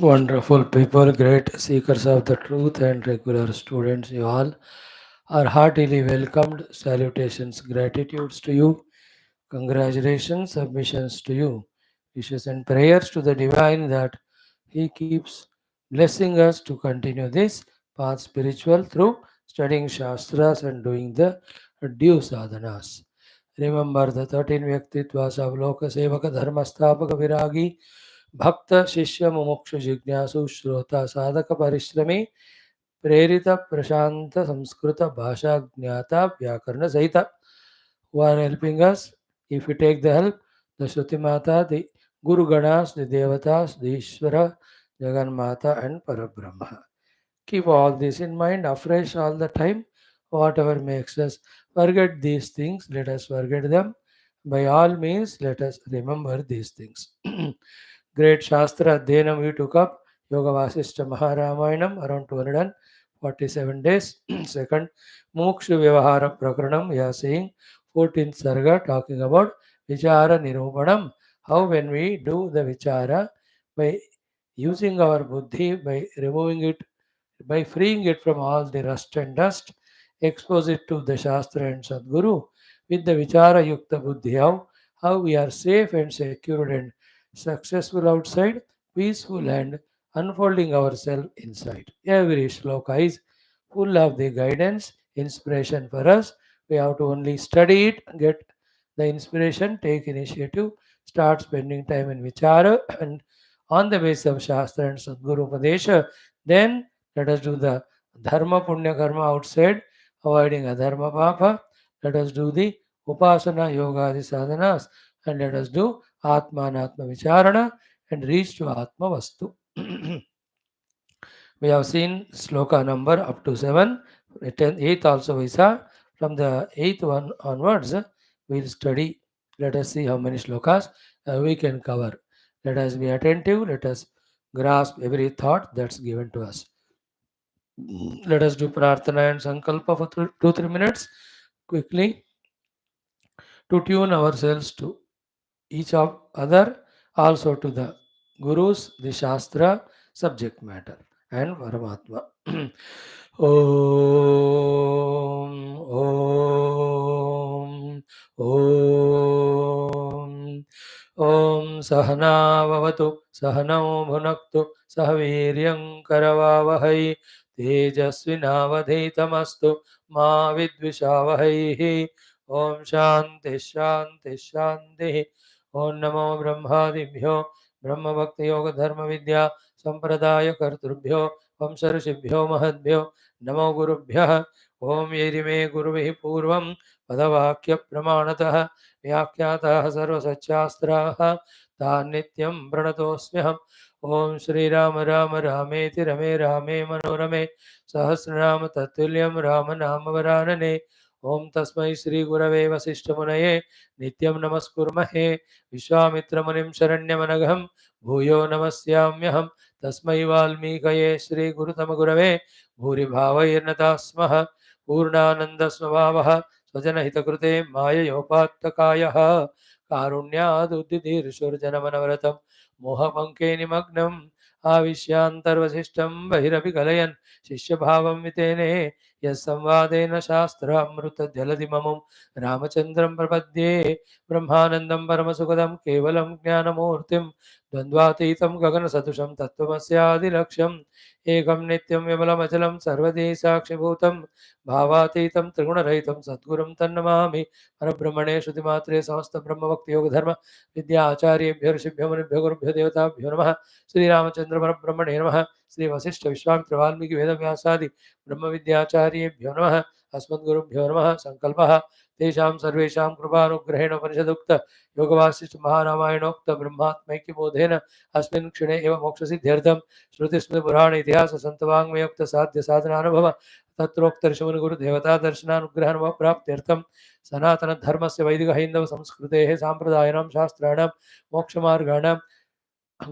Wonderful people, great seekers of the truth, and regular students, you all are heartily welcomed. Salutations, gratitudes to you, congratulations, submissions to you, wishes and prayers to the divine that He keeps blessing us to continue this path spiritual through studying Shastras and doing the due sadhanas. Remember the 13 Vyaktitvas of Loka Sevaka Dharma Sthapaka Viragi भक्त शिष्य मुमुक्षु जिज्ञासु श्रोता साधक परिश्रमी प्रेरित प्रशांत संस्कृत भाषा ज्ञाता व्याकरण सहित who are helping us. If we take the help, the Shruti Mata, the Guru Ganas, the Devatas, the Ishvara, Jagan Mata, and Parabrahma. Keep all this in mind afresh all the time. Whatever makes us forget these things, let us forget them. By all means, let us remember these things. Great Shastra Adhyanam we took up, Yoga Vaashishtha Maharamayana, around 247 days. Second, Mumukshu Vyavahara Prakaranam, we are saying 14th Sarga, talking about Vichara Nirupanam. How when we do the Vichara, by using our buddhi, by removing it, by freeing it from all the rust and dust, expose it to the Shastra and Sadguru, with the Vichara Yukta Buddhi, how we are safe and secured and successful outside, peaceful and unfolding ourselves inside. Every shloka is full of the guidance, inspiration for us. We have to only study it, get the inspiration, take initiative, start spending time in Vichara, and on the basis of Shastra and Sadguru Upadesha, then let us do the Dharma Punya Karma outside, avoiding Adharma Papa. Let us do the Upasana Yoga Adi Sadhanas, and let us do Atma and Atma Vicharana and reach to Atma Vastu. We have seen sloka number up to 7, 8th also we saw. From the 8th one onwards, we will study. Let us see how many slokas we can cover. Let us be attentive, let us grasp every thought that's given to us. Let us do prarthana and sankalpa for 2-3 minutes quickly to tune ourselves to each of other, also to the Gurus, the Shastra, subject matter, and Paramatma. Om, Om, Om. Om Sahana Vavatu Sahanao Bhunaktu Sahaviryam Karavavahai Tejasvinavadhitamastu Ma Vidvishavahai. Om Shanti Shanti Shanti. Om Namo Brahmadibhyo Brahma Bhakti Yoga Dharma Vidya Sampradaya Kartrubhyo Vamsarishibhyo Mahadbhyo Namo Gurubhyah. Om Yerime Guruvih Purvam Padavakya Pramanatah व्याख्याताः सर्वसच्चास्त्राः तान् नित्यं प्रणतोऽस्म्यहम् ॐ श्रीराम राम रामेति रमे रामे मनोरमे सहस्रनाम तत्तुल्यं रामनामवरानने ॐ तस्मै श्रीगुरवे वसिष्ठमुनये नित्यं नमस्कुर्महे विश्वामित्रमुनिं शरण्यमनघं भूयो नमस्याम्यहं तस्मै वाल्मीकये श्रीगुरुतमगुरवे भूरिभावैर्नताः स्मः पूर्णानन्दस्वभावः स्वजनहितकृते माययोपात्तकायः कारुण्यादुद्दिदीर्षुर्जनमनवरतं मोहपङ्के निमग्नम् आविश्यान्तर्वसिष्ठं बहिरपि कलयन् शिष्यभावं वितेने यः संवादेन शास्त्रामृतजलधिममुं रामचन्द्रं प्रपद्ये ब्रह्मानन्दं परमसुखदं केवलं ज्ञानमूर्तिं द्वन्द्वातीतं गगनसदृशं तत्त्वमस्यादिलक्ष्यम् एकं नित्यं विमलमचलं सर्वදී साक्षिभूतं भावातीतं त्रिगुणरहितं सद्गुरुं तन्नमामि परब्रह्मणे श्रुतिमात्रे समस्त ब्रह्मभक्तियोगधर्म विद्या आचार्येभ्यो ऋषिभ्यो मुनिभ्यो गुरुभ्यो देवताभ्यो नमः श्रीरामचंद्र परब्रह्मणे नमः श्री वशिष्ठ विश्वामित्र वाल्मीकि वेदव्यासादि ब्रह्मविद्याचार्येभ्यो नमः अस्मद्गुरुभ्यो नमः संकल्पः तेषां सर्वेषां कृपानुग्रहेण उपनिषदुक्त योगवासिष्ठ महारामायणोक्त ब्रह्मात्मैक्यबोधेन अस्मिन् क्षणे एव मोक्षसिद्ध्यर्थं श्रुतिस्मृतिपुराण इतिहास सन्तवाङ्मयोक्त साध्य साधनानुभव तत्रोक्त ऋषिमुनि गुरु देवता दर्शनानुग्रहण प्राप्त्यर्थम सनातन धर्म से वैदिक हैंदव संस्कृते सांप्रदायिनां शास्त्राणां मोक्षमार्गाणां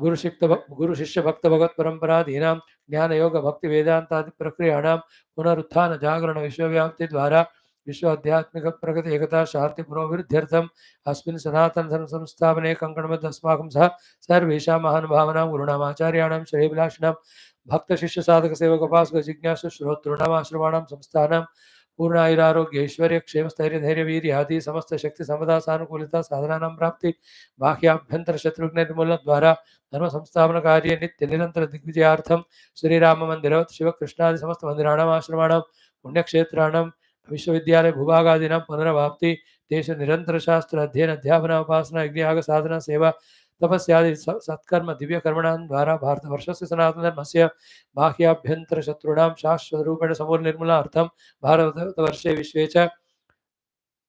गुरु शिष्य भक्त भगवत परंपराधीनां ज्ञान योग भक्ति वेदांतादि प्रक्रियाणां पुनरुत्थान जागरण विश्वव्याप्ति द्वारा विश्व आध्यात्मिक प्रगति एकता शांति पुरोभिवृद्ध्यर्थम अस्मिन् सनातन धर्म संस्थापने कंकणबद्ध अस्माकं सह सर्वेषां महानुभावानां गुरूणामाचार्याणां श्रेयभिलाषिणां भक्त शिष्य साधक सेवक उपासक जिज्ञासु श्रोतॄणाम् आश्रमाणां संस्थानां पूर्णायुरारोग्य ऐश्वर्य क्षेम स्थैर्य धैर्य वीर्य आदि समस्त शक्ति समता सानुकूलता साधनानां प्राप्ति बाह्याभ्यंतर शत्रुघ्न निर्मूलन द्वारा धर्म संस्थापन कार्य नित्य निरंतर दिग्विजयार्थम श्री राम मंदिर शिव कृष्णादि समस्त मंदिराणाम् आश्रमाणां पुण्यक्षेत्राणां विश्वविद्यालय भूभागादीनां पुनरवाप्ति तेषु निरंतर शास्त्र अध्ययन अध्यापन उपासना यज्ञयाग साधना सेवा तपस्यादि सत्कर्म दिव्य कर्मणां द्वारा भारतवर्षस्य सनातन धर्मस्य बाह्याभ्यंतर शत्रूणां शाश्वत रूपेण समूल निर्मूलनार्थं भारतवर्षे विश्वे च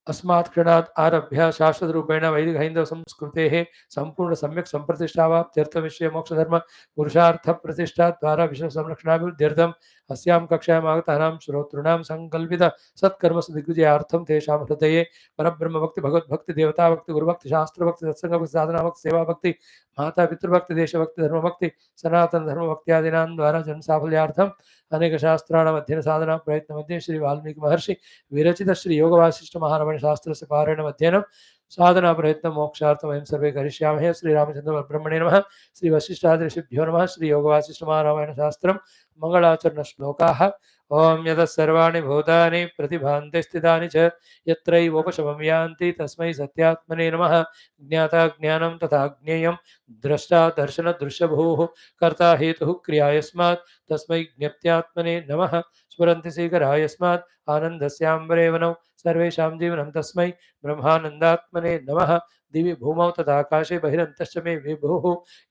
अस्मात् क्षणात् आरभ्य शाश्वतरूपेण वैदिक हैंदव संस्कृतेः संपूर्ण सम्यक् संप्रतिष्ठावाप्त्यर्थ विषय मोक्षधर्म पुरुषार्थ प्रतिष्ठा द्वारा विश्व संरक्षणाभिवृद्ध्यर्थम् अस्यां कक्षायाम् आगतानां श्रोतॄणां संकल्पित सत्कर्म दिग्विजयार्थं तेषां हृदये परब्रह्म भक्ति भगवद्भक्ति देवता भक्ति गुरुभक्ति शास्त्र भक्ति सत्संग भक्ति साधना भक्ति सेवा भक्ति माता पितृभक्ति देश भक्ति धर्म भक्ति सनातन धर्म भक्त्यादीनां द्वारा जन साफल्यार्थम् अनेक शास्त्राणाम् अध्ययन साधना प्रयत्न मध्ये श्री वाल्मीकि महर्षि विरचित श्री योग वासिष्ठ महारामायण शास्त्र से पारायण अध्ययनम साधना प्रयत्न मोक्षार्थम वयं सर्वे करिष्यामहे। श्री रामचंद्र ब्रह्मणे नमः। श्री वशिष्ठादिऋषिभ्यो नमः। श्री योग वासिष्ठ महारामायण शास्त्रम मंगलाचरण श्लोकाः। ओम यतः सर्वाणि भूतानि प्रतिभान्ते स्थितानि च यत्रैवोपशमं यान्ति तस्मै सत्यात्मने नमः। ज्ञाता ज्ञानं तथा ज्ञेयं द्रष्टा दर्शन दृश्यभूः कर्ता हेतुः क्रिया यस्मात् तस्मै ज्ञप्त्यात्मने नमः। स्फुरन्ति शीघ्राय यस्मात् आनन्दस्याम्बरे वनौ सर्वेषां जीवनं तस्मै ब्रह्मानन्दात्मने नमः। दिवि भूमौ तथाकाशे बहिरन्तश्च मे विभुः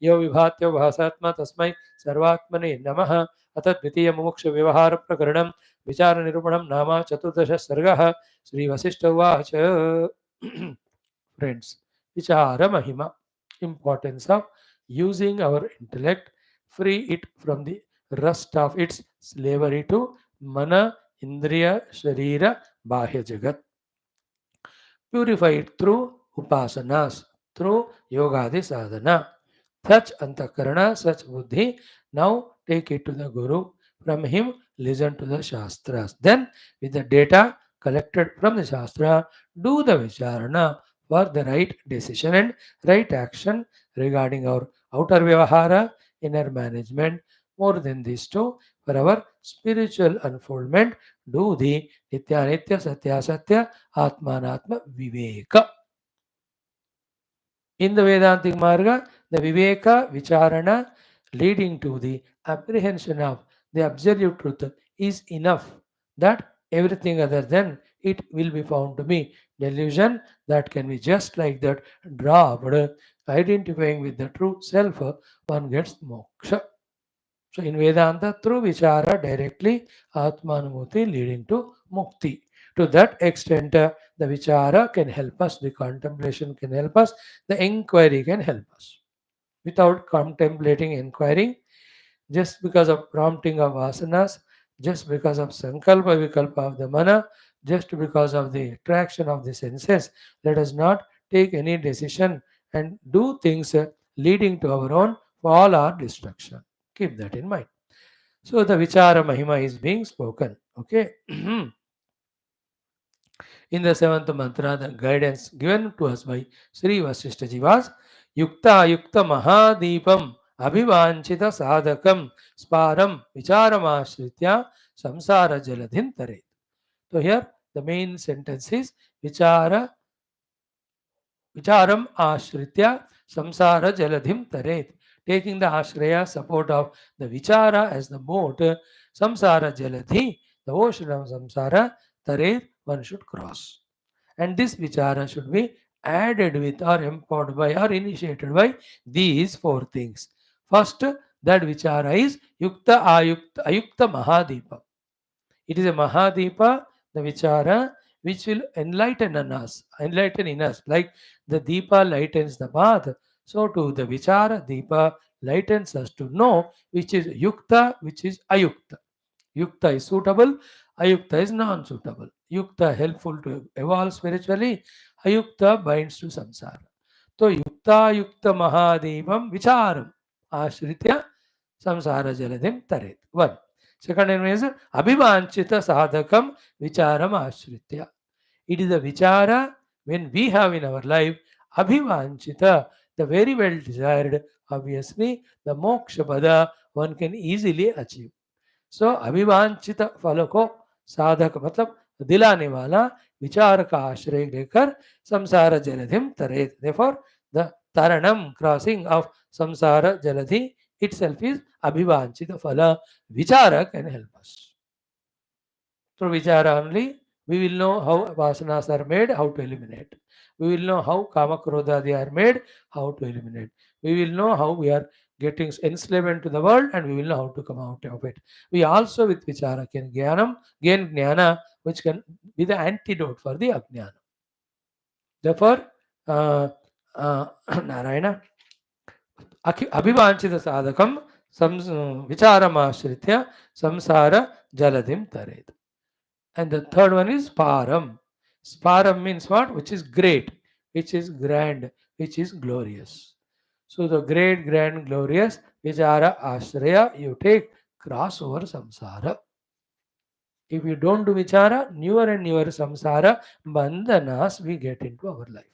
यो विभात्यो भासात्मा तस्मै सर्वात्मने नमः। अथ द्वितीय मुमुक्षु व्यवहार प्रकरणं विचार निरूपणं नाम चतुर्दश सर्गः। श्री वशिष्ठ उवाच फ्रेंड्स, विचार महिमा, importance of using our intellect, free it from the rust of its slavery to mana, indriya, sharira, bahya jagat, purify it through upasanas, through yogadi sadhana. Such antakarana, such buddhi, now take it to the Guru. From him, listen to the Shastras. Then, with the data collected from the Shastra, do the Vicharana for the right decision and right action regarding our outer Vyavahara, inner management. More than these two, for our spiritual unfoldment, do the Nitya Nitya Satya Satya Atmanatma Viveka. In the Vedantic Marga, the Viveka, Vicharana, leading to the apprehension of the absolute truth is enough, that everything other than it will be found to be delusion that can be just like that dropped. Identifying with the true self, one gets moksha. So in Vedanta, through Vichara directly, Atmanamurti leading to Mukti. To that extent, the Vichara can help us, the contemplation can help us, the inquiry can help us. Without contemplating, inquiring, just because of prompting of asanas, just because of sankalpa vikalpa of the mana, just because of the attraction of the senses, let us not take any decision and do things leading to our own fall or destruction. Keep that in mind. So the Vichara Mahima is being spoken. Okay. In the seventh mantra, the guidance given to us by Sri Vaashishthaji was Yukta Yukta Mahadipam Abhivanchita Sadhakam Sparam Vicharamashritya Samsara Jaladhin Taret. So here the main sentence is Vicharam Ashritya Samsara Jaladhim Taret. Taking the Ashraya support of the Vichara as the boat, Samsara Jaladhi, the ocean of Samsara, Taret, one should cross. And this Vichara should be added with or empowered by or initiated by these four things. First, that Vichara is Yukta Ayukta Mahadipa. It is a Mahadipa, the Vichara, which will enlighten in us, like the Deepa lightens the path. So too the Vichara Deepa lightens us to know which is Yukta, which is Ayukta. Yukta is suitable, Ayukta is non-suitable. Yukta helpful to evolve spiritually, Ayukta binds to samsara. So Yukta Yukta Mahadevam Vicharam Ashritya Samsara Jaladim Taret. One. Second one is Abhivanchita Sadhakam Vicharam Ashritya. It is the vichara when we have in our life abhivanchita, the very well desired, obviously, the moksha pada one can easily achieve. सो अभिवांछित फल को साधक मतलब दिलाने वाला विचार का आश्रय लेकर संसार जलधिम Taret. Therefore, the taranam crossing of samsara jaladhi itself is abhivanchita phala. Vichara can help us. Through vichara only, we will know how vasanas are made, how to eliminate. We will know how kama krodha they are made, how to eliminate. We will know how we are getting enslaved into the world, and we will know how to come out of it. We also with vichara can gain jnana, which can be the antidote for the ajnana. Therefore, uh, Narayana, अभिवांछित साधकम विचारमाश्रित्य संसार जलधिम Taret. And the third one is param. Param means what? Which is great, which is grand, which is glorious. So the great, grand, glorious, vichara ashraya, you take cross over samsara. If you don't do vichara, newer and newer samsara bandhanas we get into our life.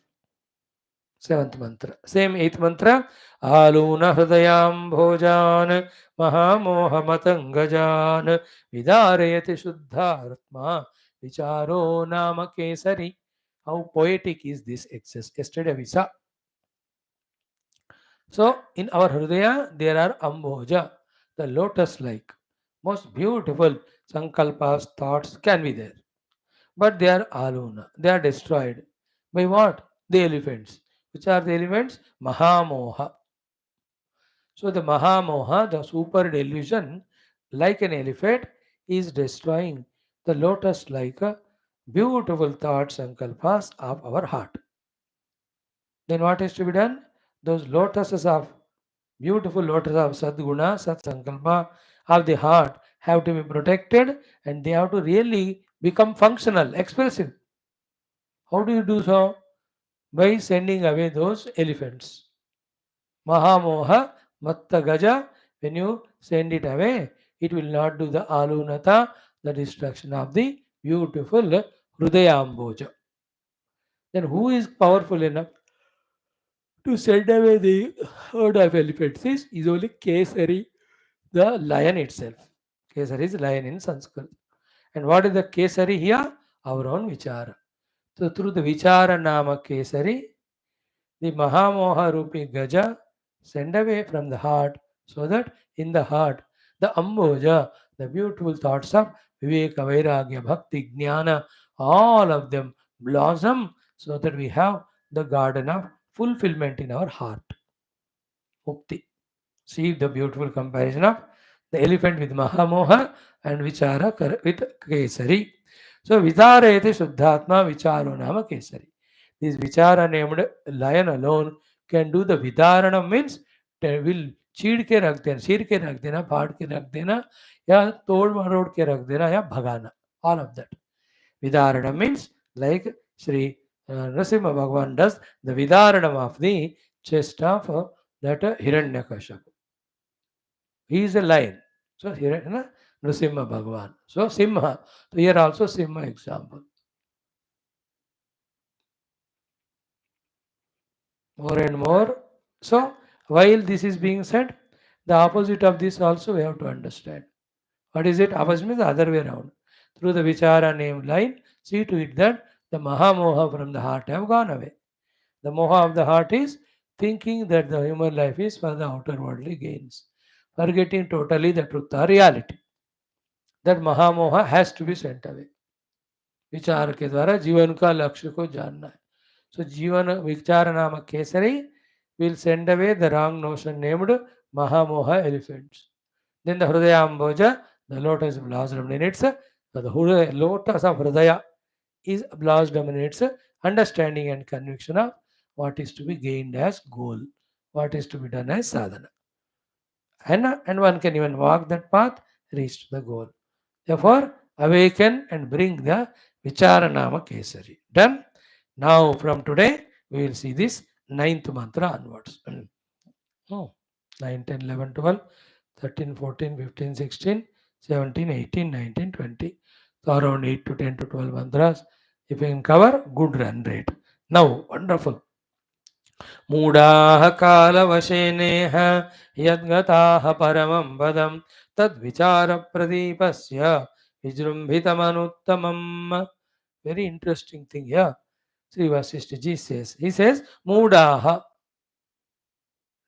Seventh mantra. Same eighth mantra. Aluna hridayam bhojan mahamoha matangajan vidarayati shuddhartma vicharo nama kesari. How poetic is this excess? Yesterday we saw. So in our hridaya there are amboja, the lotus-like, most beautiful sankalpas, thoughts can be there. But they are aluna. They are destroyed. By what? The elephants. Which are the elements? Mahamoha. So the Mahamoha, the super delusion, like an elephant, is destroying the lotus like a beautiful thoughts and kalpas of our heart. Then what is to be done? Those lotuses of beautiful lotus of Sadguna, Sat Sankalpa of the heart have to be protected, and they have to really become functional, expressive. How do you do so? By sending away those elephants. Mahamoha Matta Gaja, when you send it away, it will not do the alunata, the destruction of the beautiful Hrudayamboja. Then who is powerful enough to send away the herd of elephants? Is only Kesari, the lion itself. Kesari is lion in Sanskrit. And what is the Kesari here? Our own Vichara. So through the Vichara Nama Kesari, the Mahamoha Rupi Gaja send away from the heart, so that in the heart, the Amboja, the beautiful thoughts of Viveka, Vairagya, Bhakti, Jnana, all of them blossom, so that we have the garden of fulfillment in our heart. Mukti. See the beautiful comparison of the elephant with Mahamoha and Vichara with Kesari. So Vitarayate Shuddhatma Vicharo Nama Kesari. This Vichara named lion alone can do the Vitarana, means they will चीड़ के रख देना, चीर के रख देना, फाड़ के रख देना, या तोड़ मरोड़ के रख देना, या भगाना. All of that. Vidarana means like Sri Narasimha Bhagavan does the Vidaranam of the chest of that Hiranyakashipu. He is a lion. So here Narasimha Bhagavan. So Simha. So here also Simha example. More and more. So while this is being said, the opposite of this also we have to understand. What is it? Opposite means the other way around. Through the Vichara name line, see to it that the Mahamoha from the heart have gone away. The Moha of the heart is thinking that the human life is for the outer worldly gains, forgetting totally the truth or reality. That Mahamoha has to be sent away. विचार के द्वारा जीवन का लक्ष्य को जानना है. So जीवन विचार नामक Kesari will send away the wrong notion named Mahamoha elephants. Then the Hrudayamboja, the lotus blossom in its, the lotus of Hridaya is blossom in its understanding and conviction of what is to be gained as goal, what is to be done as sadhana. And one can even walk that path, reach the goal. Therefore, awaken and bring the Vicharanama Kesari. Done? Now, from today, we will see this ninth mantra onwards. Oh, 9, 10, 11, 12, 13, 14, 15, 16, 17, 18, 19, 20. So, around 8 to 10 to 12 mantras If you can cover, good run rate. Now, wonderful. मूढ़ाः कालवशेनेह यद्गताः परमं पदं तद्विचारप्रदीपस्य विजृम्भितमनुत्तमम्. Very interesting thing here. Sri Vaashishthaji says, he says, Moodaha,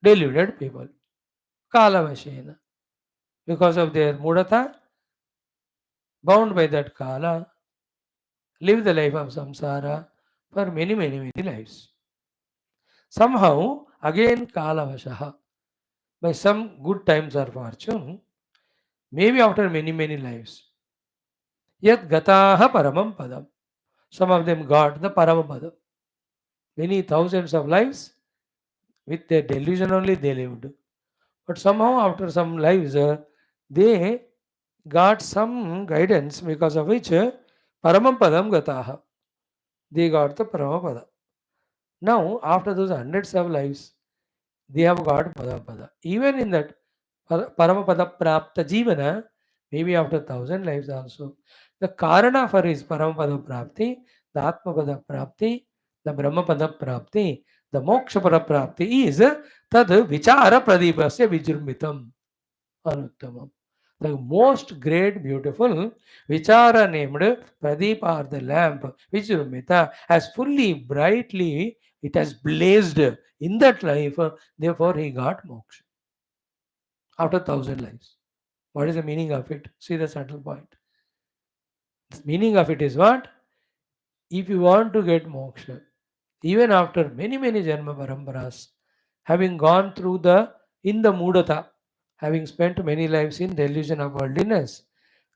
deluded people, Kalavashena, because of their Mudata, bound by that Kala, live the life of samsara for many, many, many lives. Somehow, again Kalavashaha, by some good times or fortune, maybe after many, many lives, Yat Gataha Paramam Padam. Some of them got the Paramapadam. Many thousands of lives, with their delusion only they lived. But somehow, after some lives, they got some guidance because of which Paramam Padam Gataha. They got the Paramapada. Now, after those hundreds of lives, they have got Padapada. Even in that Paramapada Prapta Jivana, maybe after 1,000 lives also, the Karana for his Paramapada Prapti, the Atmapada Prapti, the Brahmapada Prapti, the Mokshapada Prapti is Tad Vichara Pradipasya Vijurmitam Anuttamam. The most great, beautiful Vichara named Pradeep or the lamp, Vijurmita, has fully, brightly, it has blazed in that life, therefore he got moksha after 1,000 lives. What is the meaning of it? See the subtle point. The meaning of it is what? If you want to get moksha, even after many, many Janma Paramparas, having gone through in the Mudata, having spent many lives in delusion of worldliness,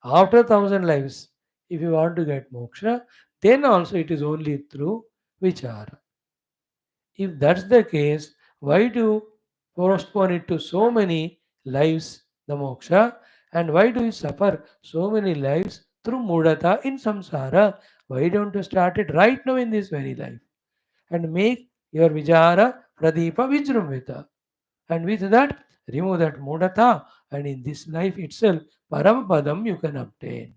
after 1,000 lives, if you want to get moksha, then also it is only through vichara. If that's the case, why do postpone it to so many lives, the moksha, and why do you suffer so many lives through mudata in samsara? Why don't you start it right now in this very life and make your vichara pradeepa vijrumvita? And with that, remove that mudata, and in this life itself, paramapadam you can obtain.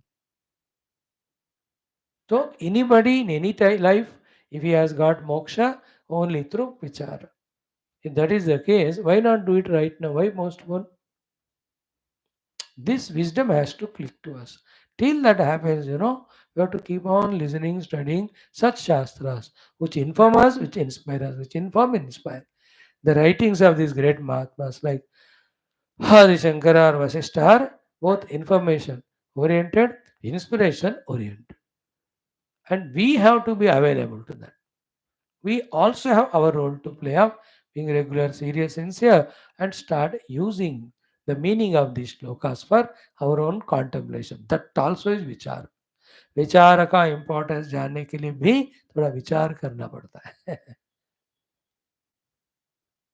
So, anybody in any life, if he has got moksha, only through vichara. If that is the case, why not do it right now? Why postpone? This wisdom has to click to us. Till that happens, we have to keep on listening, studying such shastras, which inform us, which inspire us, which inform, inspire. The writings of these great Mahatmas like Hari Shankara or Vasishtha are both information oriented, inspiration oriented. And we have to be available to that. We also have our role to play of being regular, serious, sincere, and start using the meaning of these shlokas for our own contemplation. That also is vichar. विचार का importance जानने के लिए भी थोड़ा विचार करना पड़ता है.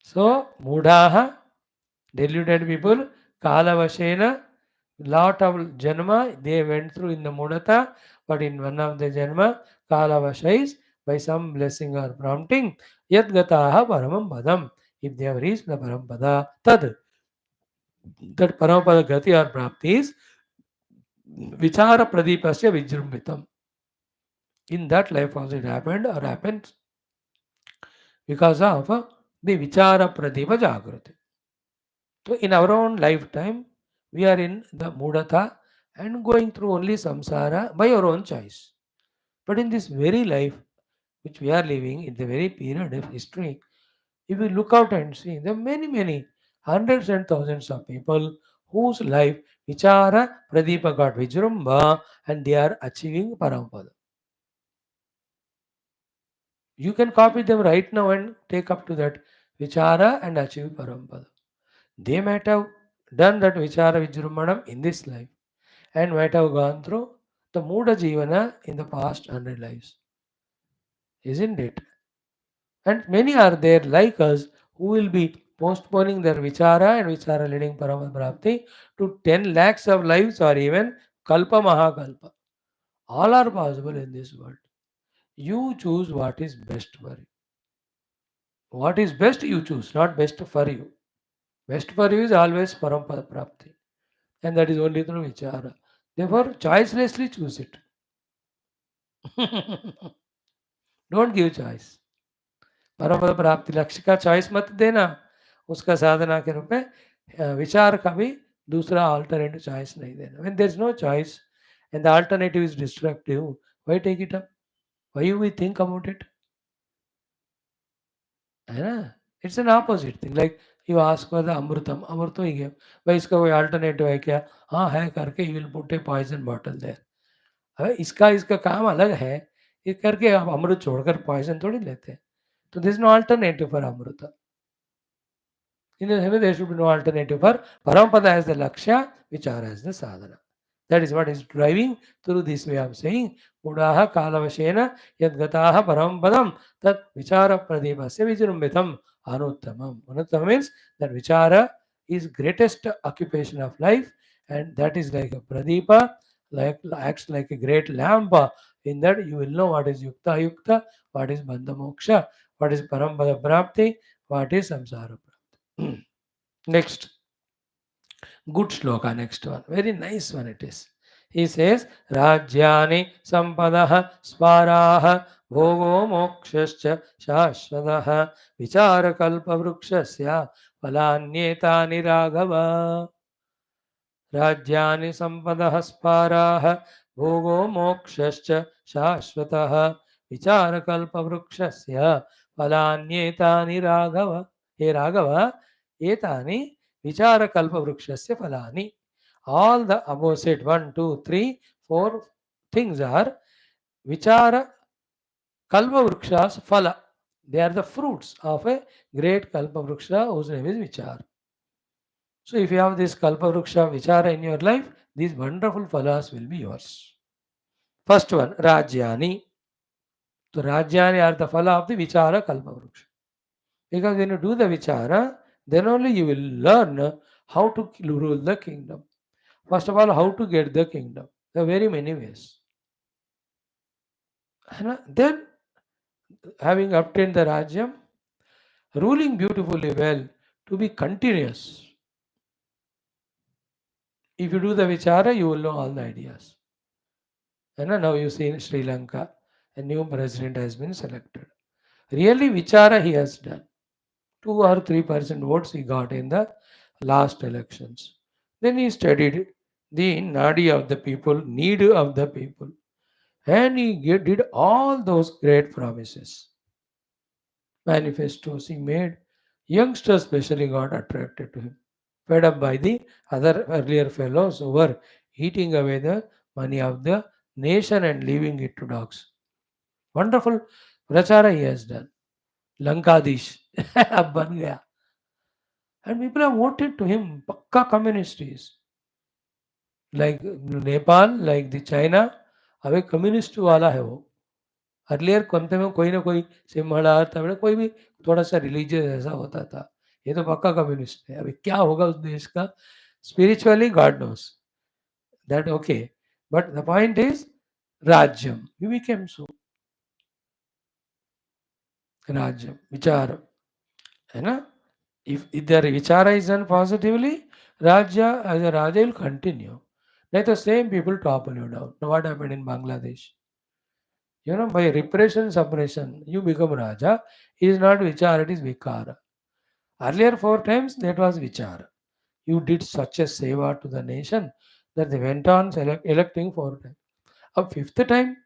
So, मूढ़ाः, deluded people, kalavashena, lot of janma they went through in the mudata, but in one of the janma, kalavashais, by some blessing or prompting, yadgataha paramam padam. If they have reached the parampada, tad, that parampada gati or prapti is vichara pradipasya vijrumbitam. In that life also it happened or happens because of the vichara pradipa jagrati. So in our own lifetime, we are in the mudata and going through only samsara by our own choice. But in this very life which we are living, in the very period of history, if we look out and see, there are many, many hundreds and thousands of people whose life vichara pradipa got vijrumba and they are achieving parapada. You can copy them right now and take up to that vichara and achieve parapada. They might have done that vichara vijrumanam in this life and might have gone through the Muda Jivana in the past 100 lives. Isn't it? And many are there like us who will be postponing their vichara and vichara leading Paramaprapti to 10 lakhs of lives or even Kalpa Mahakalpa. All are possible in this world. You choose what is best for you. What is best you choose, not best for you. Best for you is always Paramaprapti. And that is only through vichara. Therefore, choicelessly choose it. Don't give choice. परमपद प्राप्ति लक्ष्य का choice मत देना. उसका साधना के रूप में विचार का भी दूसरा अल्टरनेटिव चॉइस नहीं देना. When there is no choice and the alternative is destructive, why take it up? Why you we think about it? है ना? It's an opposite thing. Like you ask for the amritam, अमृत ही गया भाई, इसका कोई alternative है क्या? हाँ है करके you will put a poison bottle there. अरे इसका इसका काम अलग है, ये करके आप अमृत छोड़कर पॉइजन थोड़ी लेते हैं. तो this no alternative for amrit. In the heaven, there should be no alternative for Parapada as the Lakshya, Vichara as the Sadhana. That is what is driving through this way of saying, Mudaha Kalavashena Yadgataha Parampadam Tat Vichara Pradipasya Vijrumbhitam Anuttamam. Anuttamam means that Vichara is greatest occupation of life, and that is like a Pradipa, like acts like a great lamp. In that you will know what is Yukta Yukta, what is Bandha Moksha, what is Parampada Prapti, what is Samsara. Next, good shloka, next one. Very nice one it is. He says, Rajyani Sampadaha Sparaha Bhogo Mokshascha Shashvadaha Vichara Kalpa Vrukshasya Palanyetani Raghava. Rajyani Sampadaha Sparaha Bhogo Mokshascha Shashvataha Vichara Kalpa Vrukshasya Palanyetani Raghava. Hey Raghava, etani vichara kalpa vrukshasya phalani. All the above said 1, 2, 3, 4 things are vichara kalpa vrukshas phala. They are the fruits of a great kalpa vruksha whose name is vichara. So if you have this kalpa vruksha vichara in your life, these wonderful phalas will be yours. First one, Rajyani. So Rajyani are the phala of the vichara kalpa vruksha. Because when you do the vichara, then only you will learn how to rule the kingdom. First of all, how to get the kingdom. There are very many ways. Then, having obtained the Rajyam, ruling beautifully well, to be continuous. If you do the vichara, you will know all the ideas. Now you see in Sri Lanka, a new president has been selected. Really, vichara he has done. 2 or 3% votes he got in the last elections. Then he studied the nadi of the people, need of the people, and he did all those great promises, manifestos he made. Youngsters especially got attracted to him, fed up by the other earlier fellows who were eating away the money of the nation and leaving it to dogs. Wonderful prachara he has done. Lankadish अब बन गया. And people have voted to him. Pakka communist he is. Like Nepal, like the China, अब एक communist वाला है वो. Earlier Kamte में कोई ना कोई सिमड़ा तमिड़ कोई भी थोड़ा सा रिलीजियस ऐसा होता था. ये तो पक्का कम्युनिस्ट है. अभी क्या होगा उस देश का spiritually God knows that. Okay, but the point is राज्यम यू बिकेम सो. राज्यम विचार है ना. if their vichara is done positively, Rajya as a Raja will continue. Let the same people topple you down. Now what happened in Bangladesh? By repression, suppression, you become Raja. It is not vichara, it is vikara. Earlier 4 times that was vichara. You did such a seva to the nation that they went on electing 4 times. Up 5th time,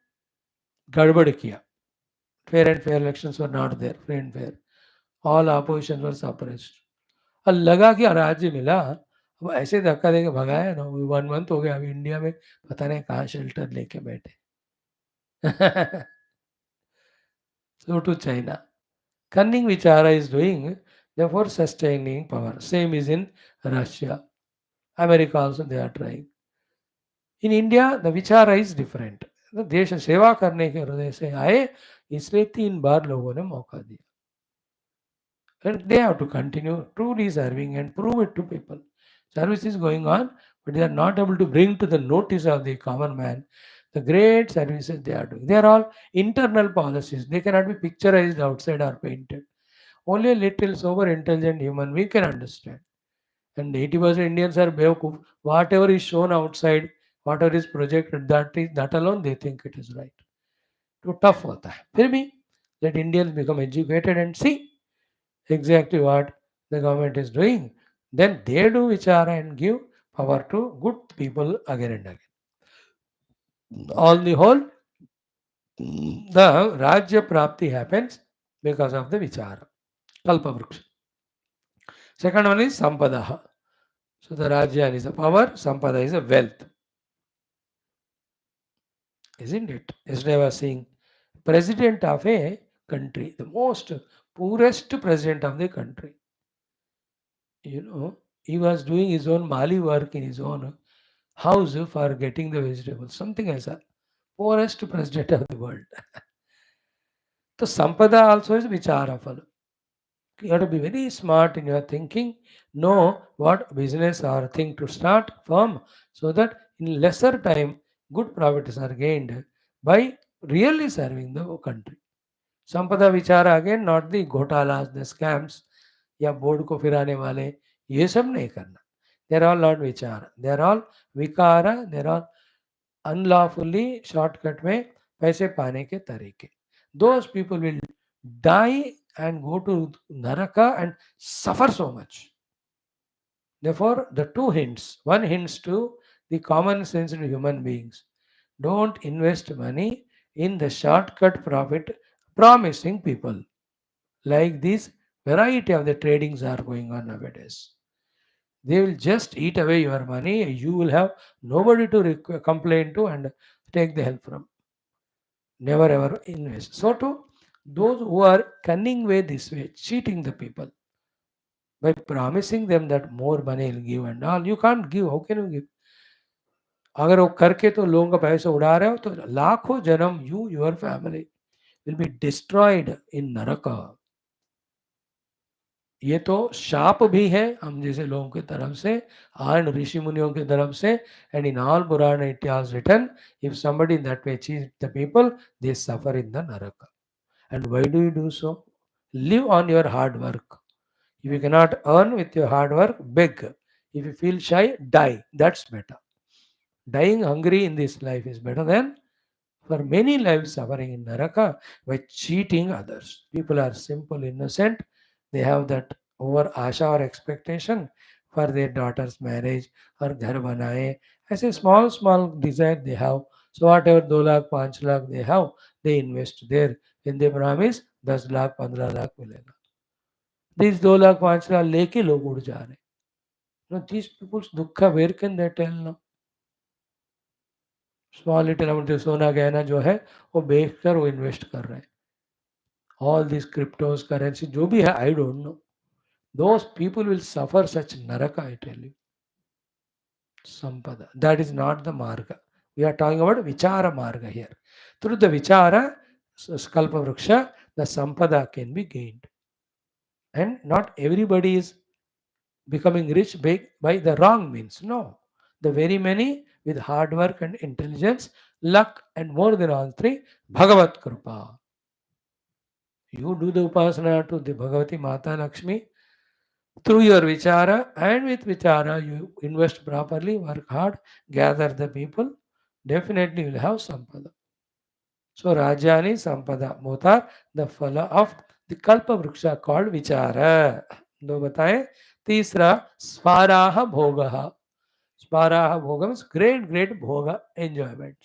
gadbad kiya. Fair and fair elections were not there, free and fair. All oppositions were suppressed. और लगा कि राज्य मिला. अब ऐसे धक्का देके भगाया ना. 1 month हो गया. अभी इंडिया में पता नहीं कहाँ शेल्टर लेके बैठे. So to China, cunning vichara is doing, therefore sustaining power. Same is in Russia. America also they are trying. In India, the vichara is different. तो देश सेवा करने के हृदय से आए, इसलिए 3 बार लोगों ने मौका दिया. And they have to continue truly serving and prove it to people. Service is going on, but they are not able to bring to the notice of the common man the great services they are doing. They are all internal policies. They cannot be picturized outside or painted. Only a little sober, intelligent human we can understand. And 80% Indians are bewakoof. Whatever is shown outside, whatever is projected, that alone they think it is right. तो tough होता है. फिर भी let Indians become educated and see exactly what the government is doing. Then they do vichara and give power to good people again and again. On the whole, the Rajya Prapti happens because of the vichara. Kalpa Vriksha. Second one is Sampadaha. So the Rajya is a power, Sampada is a wealth. Isn't it? Yesterday I was seeing president of a country, the most poorest president of the country. You know, he was doing his own mali work in his own house for getting the vegetables, something as a poorest president of the world. So Sampada also is Vichara Phala. You have to be very smart in your thinking, know what business or thing to start from, so that in lesser time good profits are gained by really serving the country. संपदा विचार again not the घोटालास the scams या board को फिराने वाले, ये सब नहीं करना. देर ऑल नॉट विचार, देर ऑल विकार, देर ऑल अनलॉफुली शॉर्टकट में पैसे पाने के तरीके. Those people will die and go to Naraka and suffer so much. Therefore, the two hints. One hints to the common sense in human beings. Don't invest money in the shortcut profit promising people. Like this variety of the tradings are going on nowadays. They will just eat away your money. You will have nobody to complain to and take the help from. Never ever invest. So too, those who are cunning way this way, cheating the people by promising them that more money will give and all. You can't give. How can you give? अगर वो करके तो लोगों का पैसा उड़ा रहे हो तो लाखों जन्म you your family will be destroyed in नरक. ये तो शाप भी है हम जैसे लोगों की तरफ से and ऋषि मुनियों की तरफ से. And in all Purana it has written, if somebody in that way cheats the people, they suffer in the naraka. And why do you do so? Live on your hard work. If you cannot earn with your hard work, beg. If you feel shy, die. That's better. Dying hungry in this life is better than for many lives suffering in Naraka by cheating others. People are simple, innocent. They have that over asha or expectation for their daughter's marriage or ghar banaye. As a small desire they have. So whatever 2 lakh, 5 lakh they have, they invest there. When they promise 10 lakh, 15 lakh मिलेगा. These 2 lakh, 5 lakh लेके लोग उड़ जा रहे. Now these people's dukha, where can they tell now? Small little amount जो सोना गहना जो है वो बेच कर वो इन्वेस्ट कर रहे हैं. ऑल दिस क्रिप्टोज करेंसी जो भी है I don't know. Those people will suffer such नरक आई टेल यू. संपदा दैट इज नॉट द मार्ग. वी आर टॉकिंग अबाउट विचार मार्ग हियर. थ्रू द विचार कल्प वृक्ष द संपदा can be gained. And not everybody is becoming rich by the wrong means. No. The very many with hard work and intelligence, luck, and more than all three, Bhagavat Kripa. You do the upasana to the Bhagavati Mata Lakshmi through your vichara, and with vichara you invest properly, work hard, gather the people, definitely you will have sampada. So Rajani Sampada, both are the phala of the Kalpa Vriksha called vichara. दो बताएं. तीसरा स्वाराह भोगः. स्वाराह भोग means great भोग enjoyment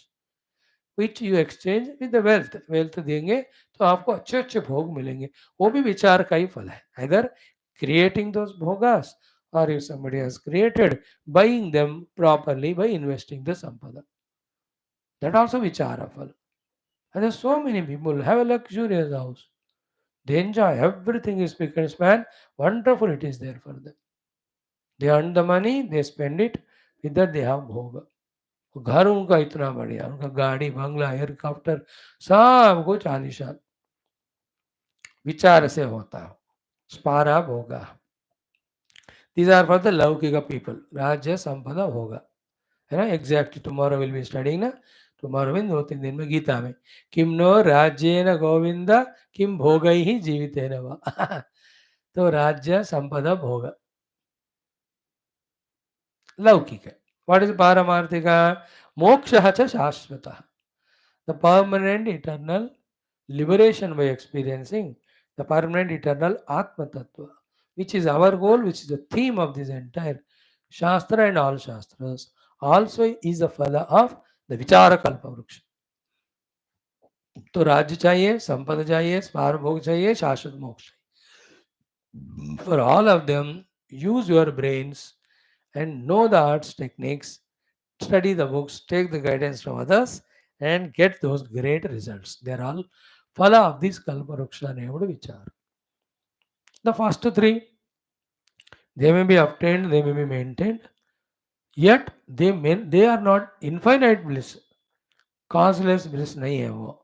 which you exchange with the wealth. wealth देंगे तो आपको अच्छे भोग मिलेंगे. वो भी विचार का ही फल है. either creating those bhogas or if somebody has created, buying them properly by investing the sampada. That also vichara fal. And there's so many people have a luxurious house. They enjoy everything is spick and span. Wonderful it is there for them. They earn the money, they spend it. With that they have bhoga. घर उनका इतना बढ़िया, उनका गाड़ी बंगला helicopter सब कुछ आलीशान विचार से होता है. स्पारा भोगा. These are for the लौकिक people. राज्य संपदा होगा है ना. Exactly tomorrow will be studying ना. टुमारो में 2-3 दिन में गीता में किम नो राज्येन गोविंद किम भोगै ही जीवितेन वा. तो राज्य संपदा भोग लौकिक. What is पारमार्थिक? मोक्ष च शाश्वत. the permanent eternal liberation by experiencing the permanent eternal Atma Tattva, which is our goal, which is the theme of this entire Shastra and all Shastras, also is the phala of the Vichara Kalpa Vriksha. तो राज्य चाहिए, संपदा चाहिए, स्मार भोग चाहिए, शाश्वत मोक्ष चाहिए. For all of them, use your brains and know the arts techniques, study the books, take the guidance from others, and get those great results. They are all phala of this Kalpa Vriksha named Vichara. The first three, they may be obtained, they may be maintained, yet they are not infinite bliss. Causeless bliss नहीं है वो,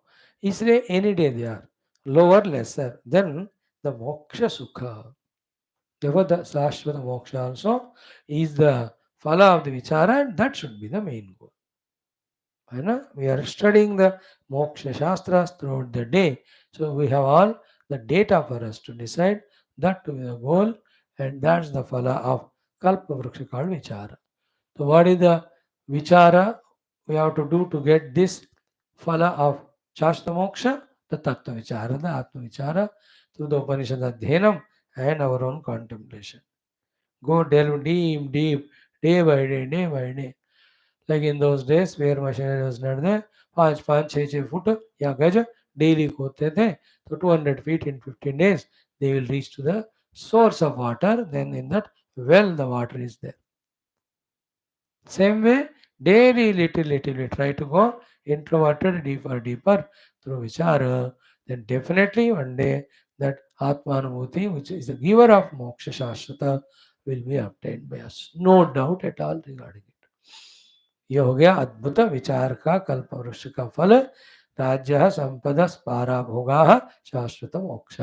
इसलिए any day they are lower, lesser than the moksha sukha. Therefore, the Shashvata moksha also is the phala of the vichara, and that should be the main goal. We are studying the moksha shastras throughout the day, so we have all the data for us to decide that to be the goal, and that's the phala of kalpa vriksha called vichara. So, what is the vichara we have to do to get this phala of shashtra moksha? The tattva vichara, the atma vichara, through the Upanishad adhyanam and our own contemplation. Go delve deep, day by day by day. Like in those days where machinery was not there, 5 foot या गज daily खोदते थे, तो 200 feet in 15 days they will reach to the source of water. Then in that well the water is there. Same way, daily little we try to go introverted deeper through vichara. Then definitely one day that Atmanubhuti, which is the giver of moksha shashrata, will be obtained by us. No doubt at all regarding it. ये हो गया अद्भुत विचार का कल्प वृक्ष का फल. राज्य संपद पारा भोगा शाश्वत मोक्ष.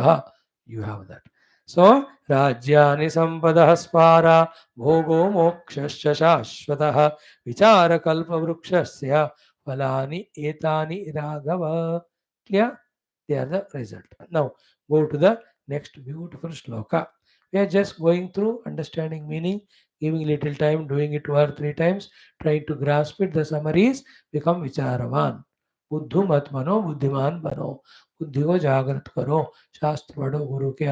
You have that. So राज्यानि संपदः स्पारा भोगो मोक्षश्च शाश्वतः विचार कल्प वृक्षस्य फलानि एतानि Raghav. Clear? They are the result. Now go to the next beautiful shloka. We are just going through understanding meaning, giving little time, doing it 2 or 3 times, trying to grasp it. The summary is become vicharavan. बुद्धू मत बनो, बुद्धिमान बनो, बुद्धि को जागृत करो, शास्त्र पढ़ो, गुरु के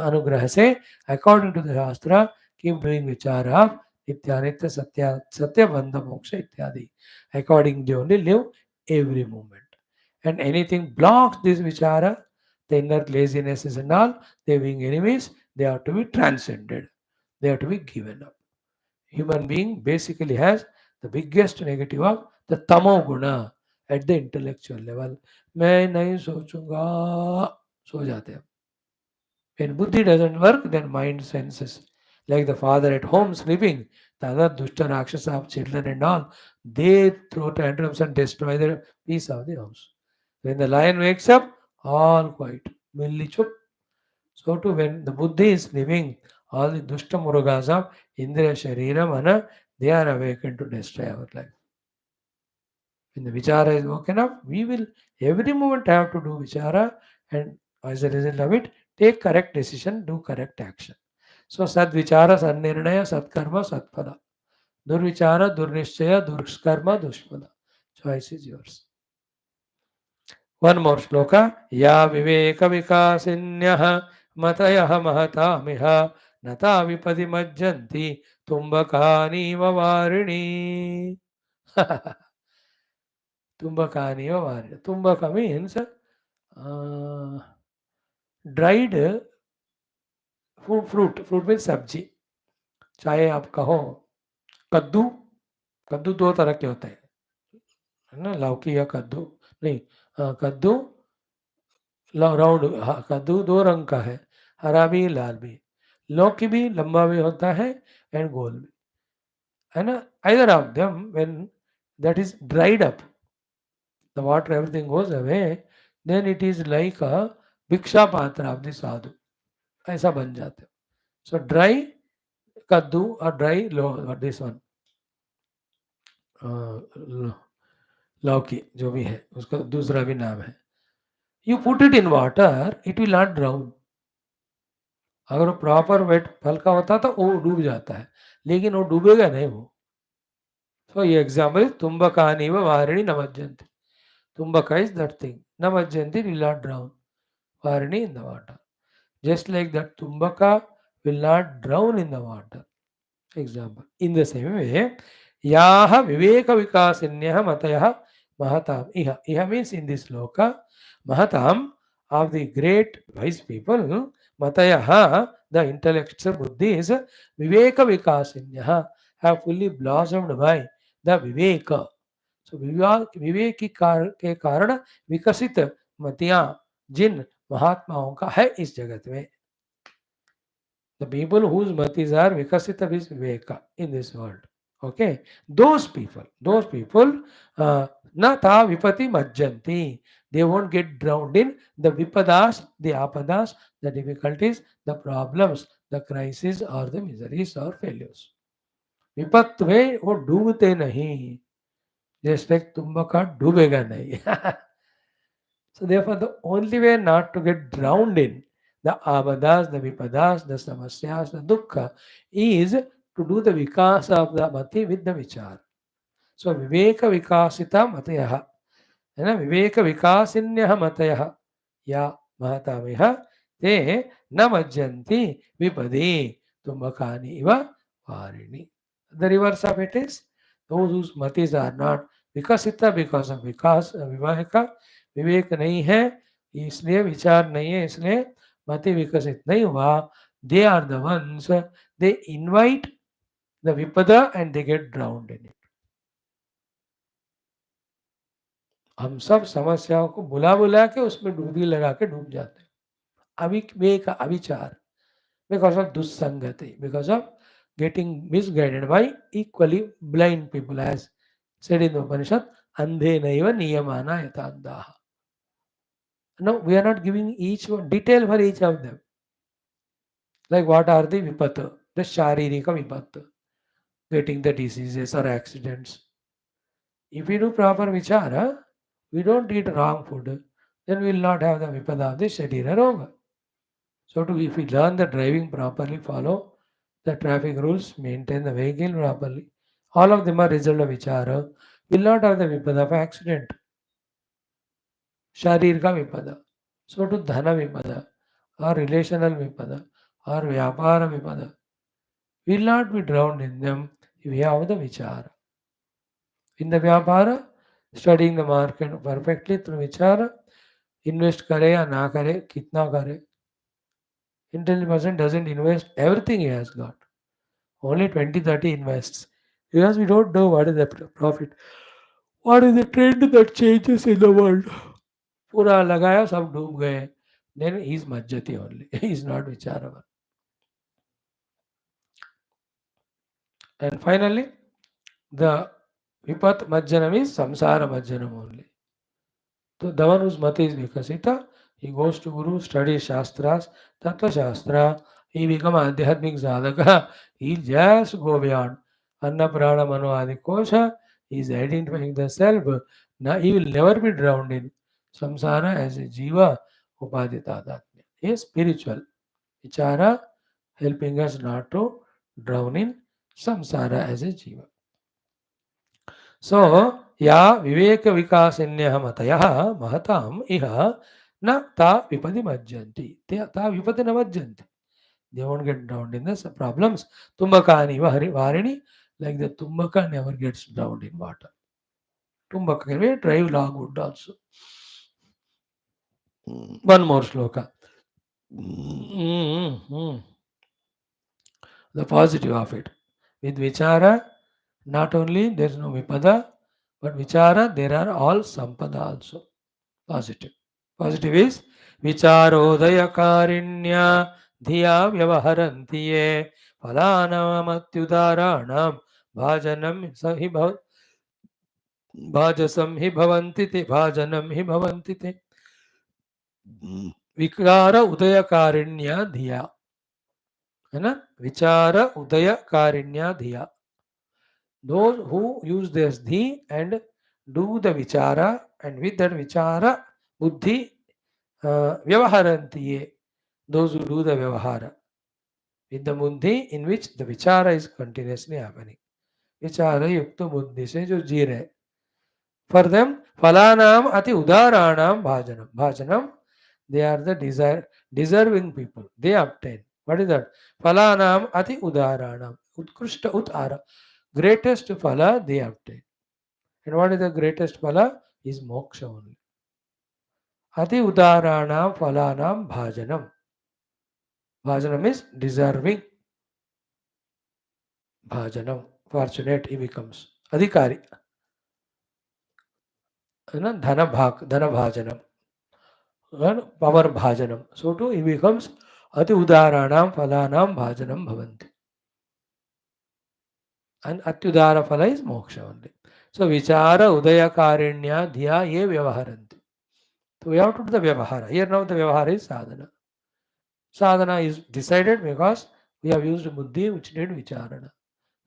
अनुग्रह से, अकॉर्डिंग टू द शास्त्र, कीप डूइंग विचार ऑफ नित्यानित्य सत्य सत्य बंध मोक्ष इत्यादि. According to only live every moment. And anything blocks this vichara, the inner lazinesses and all, they being enemies, they have to be transcended. They have to be given up. Human being basically has the biggest negative of the tamo guna at the intellectual level. मैं नहीं सोचूंगा, सो जाते हैं. When buddhi doesn't work, then mind senses. Like the father at home sleeping, the other dushta rakshasa of children and all, they throw tantrums and destroy the peace of the house. When the lion wakes up, all quiet. Milli chup. So too when the buddhi is sleeping, all the dushta murugas of indriya sharira mana, they are awakened to destroy our life. When the vichara is woken up, we will every moment have to do vichara, and as a result of it, take correct decision, do correct action. So sad vichara, sad nirnaya, sad karma, sad phala. Durvichara, durnishchaya, durskarma, dushphala. Choice is yours. One more shloka. Ya viveka vikasinyah matayah mahatamiha nata vipadi majjanti tumbakani varini. Tumbakani varini. Tumbaka means dried fruit. Fruit means sabji. चाहे आप कहो कद्दू. कद्दू 2 तरह के होते हैं, है ना, लौकी या कद्दू नहीं. कद्दू राउंड, कद्दू 2 रंग का है, हरा भी लाल भी. लौकी भी लंबा भी होता है एंड गोल भी, है ना. either of them, when that is dried up, the water everything goes away, then it is like a भिक्षा पात्र of the sadhu, ऐसा बन जाते हैं. So dry कद्दू और ड्राई दिस वन लौकी जो भी है, उसका दूसरा भी नाम है. You put it in water, it will not drown. अगर वो प्रॉपर वेट फल का होता तो वो डूब जाता है, लेकिन वो डूबेगा नहीं वो. तो ये एग्जाम्पल तुम्बकानी व वारिणी नमज्जन्ति. Tumbaka is that thing. Namajjanti will not drown. Varini in the water. Just like that, Tumbaka will not drown in the water. Example. In the same way, Yaha Viveka Vikasinyah Matayah Mahatam. Iha means in this loka, Mahatam of the great wise people, Matayaha, the intellectual Buddhis, Viveka Vikasinyah, have fully blossomed by the Viveka. So विवेक के कारण विकसित मतियां जिन महात्माओं का है इस जगत में. The people whose matis are vikasita is viveka in this world. Okay, those people, na ta vipati majjanti. They won't get drowned in the vipadas, the apadas, the difficulties, the problems, the crises or the miseries or failures. विपत में वो डूबते नहीं. Just like तुम डूबेगा नहीं. So therefore, the only way not to get drowned in the abadas, the vipadas, the samasyas, the dukkha is to do the vikasa of the mati with the vichara. So viveka vikasita matayaha. है ना, विवेक विकासिन्यः मतयः या महतामिह ते न मज्जन्ति विपदे तुम्बकानि इव वारिणि. The reverse of it is those whose matis are not विकसिता because of विकास विवेक विवेक नहीं है इसलिए विचार नहीं है इसलिए मति विकसित नहीं हुआ. They are the ones they invite the vipada and they get drowned in it. हम सब समस्याओं को बुला बुला के उसमें डूबी लगा के डूब जाते हैं. अविवेक अविचार because of dussangati, because of getting misguided by equally blind people, as said in the Upanishad, andhe naiva niyamana yatandaha. Now we are not giving each one detail for each of them. Like what are the vipata, the sharirika vipata, getting the diseases or accidents. If we do proper vichara, we don't eat wrong food, then we will not have the vipada of the sharira roga. So if we learn the driving properly, follow the traffic rules, maintain the vehicle properly, all of them are result of vichara, will not have the vipada of accident. Sharirika vipada. So to dhana vipada, or relational vipada, or vyapara vipada, will not be drowned in them if we have the vichara. In the vyapara, studying the market perfectly through vichara, invest करे या ना करे, कितना करे. Intelligent person doesn't invest everything he has got. Only 20-30 invests. Because we don't know what is the profit. What is the trend that changes in the world? पूरा लगाया सब डूब गए. Then he is majjati only. He is not vicharavan. And finally, the vipat majjanam is samsara majjanam only. So the one whose mati is vikasita, he goes to Guru, studies Shastras, Tattva Shastra, he becomes Adhyatmik Sadhaka, he'll just go beyond. Anna Prana Mano Adi Kosha, he is identifying the self. Now he will never be drowned in samsara as a jiva upadita datmya. He is spiritual. Vichara helping us not to drown in samsara as a jiva. So, या विवेक विकासिन्यः मतयः महताम् इह न ता विपदि मज्जन्ति. ता विपदि न मज्जन्ति. They won't get drowned in the problems. Tumbakani varini, like the tumbaka never gets drowned in water. Tumbaka can be drive logwood also. One more sloka. The positive of it. With vichara, not only there is no vipada, but vichara, there are all sampada also. Positive. Positive is vicharodaya karinya dhiya vyavaharanti ye phalanamatyudaranam bhajanam sahi bhajasam hi bhavanti te bhajanam hi bhavanti te vikara udaya karinya dhiya. है ना, vichara udaya karinya dhiya. Those who use this dhi and do the vichara, and with that vichara buddhi vyavaharanti, those who do the vyavahara with the buddhi in which the vichara is continuously happening. Vichara yukta buddhi se jo ji rahe, for them Phalanam ati udaranam bhajanam. Bhajanam, they are the deserving people. They obtain. What is that? Phalanam ati udaranam. Utkrishta utara. Greatest phala they obtain. And what is the greatest phala? Is moksha only. Ati udaranam phalanam bhajanam. Bhajanam is deserving. Bhajanam. Fortunate he becomes. Adhikari. Dhana bhajanam. Power bhajanam. So too he becomes ati udaranam phalanam bhajanam bhavanti. And atyudara phala is moksha only. So vichara udayakarinya dhiya ye vyavaharanti. So we have to do the vyavahara. Here now the vyavahara is sadhana. Sadhana is decided because we have used buddhi which need vicharana.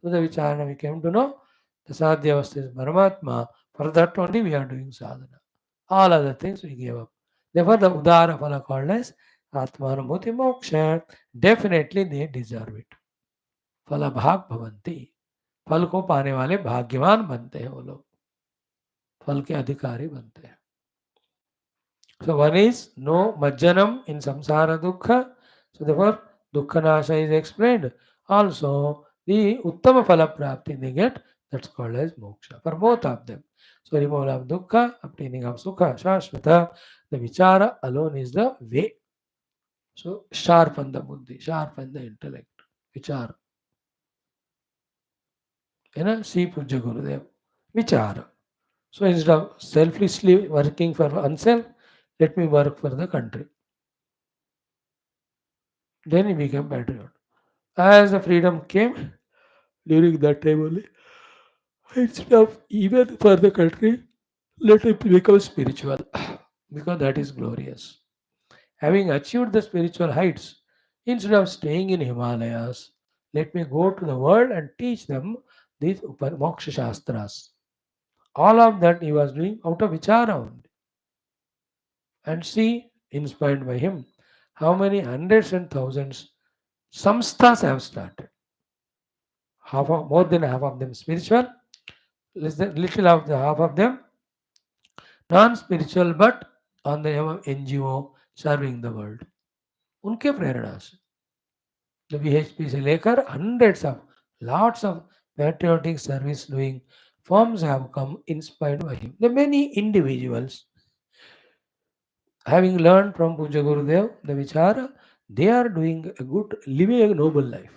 So the vicharana we came to know the sadhyavastha is Paramatma. For that only we are doing sadhana. All other things we gave up. Therefore the udara phala called as atmanubhuti moksha. Definitely they deserve it. Phala bhag bhavanti. फल को पाने वाले भाग्यवान बनते हैं वो लोग, फल के अधिकारी बनते हैं. So one is no majjanam in samsara dukkha. So therefore dukkha nasha is explained. Also the uttama phala prapti they get, that's called as moksha for both of them. So removal of dukkha, obtaining of sukha, shashvata, the vichara alone is the way. So sharpen the buddhi, sharpen the intellect, vichara. See Puja Gurudev, vichara. So instead of selfishly working for oneself, let me work for the country. Then he became patriot. As the freedom came, during that time only, instead of even for the country, let it become spiritual, because that is glorious. Having achieved the spiritual heights, instead of staying in Himalayas, let me go to the world and teach them these Moksha Shastras. All of that he was doing out of vichara only. And see, inspired by him, how many hundreds and thousands samsthas have started. More than half of them spiritual, little of the half of them non-spiritual, but on the name of NGO serving the world. उनके प्रेरणा से the VHP से लेकर hundreds of lots of patriotic service doing forms have come inspired by him. The many individuals having learned from Puja Gurudev, the Vichara, they are doing a good, living a noble life.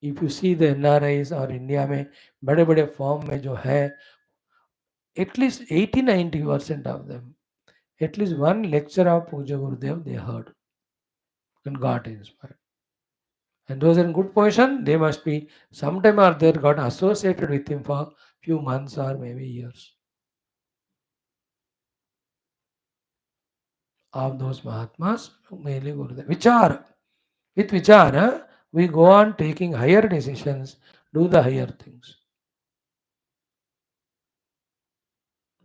If you see the NRIs or India में बड़े बड़े form में जो है, at least 80-90% of them, at least one lecture of Puja Gurudev they heard and got inspired. And those in good position, they must be sometime or other got associated with him for few months or maybe years. Of those Mahatmas, mainly Gurudev. Vichara. With Vichara, we go on taking higher decisions, do the higher things.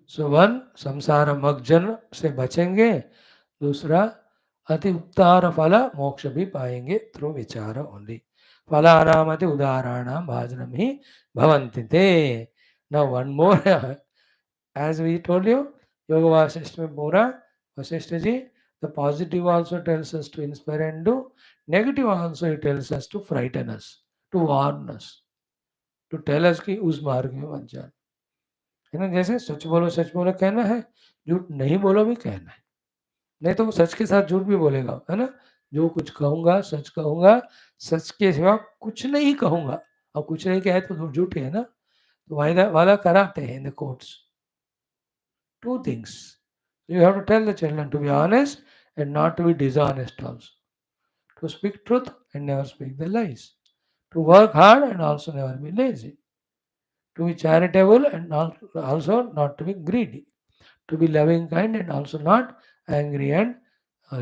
So one, samsara magjan से बचेंगे, दूसरा अति उत्तार फल मोक्ष भी पाएंगे through विचार only. फलानाम अति उदाहराणाम भाजनम ही भवन्ति ते. Now one more, as we told you, Yoga Vaashishtha में पूरा Vaashishtha ji, the positive also tells us to inspire and do, negative also it tells us to frighten us, to warn us, to tell us कि उस मार्ग में मत जाना. है ना, जैसे सच बोलो कहना है, झूठ नहीं बोलो भी कहना है. नहीं तो सच के साथ झूठ भी बोलेगा, है ना. जो कुछ कहूंगा सच कहूंगा, सच के सिवा कुछ नहीं कहूंगा. और कुछ नहीं कहे तो झूठ है ना. तो वादा कराते हैं in the courts. Two things. You have to tell the children to be honest and not to be dishonest also. To speak truth and never speak the lies. To work hard and also never be lazy. To be charitable and also not to be greedy. To be loving kind and also not angry and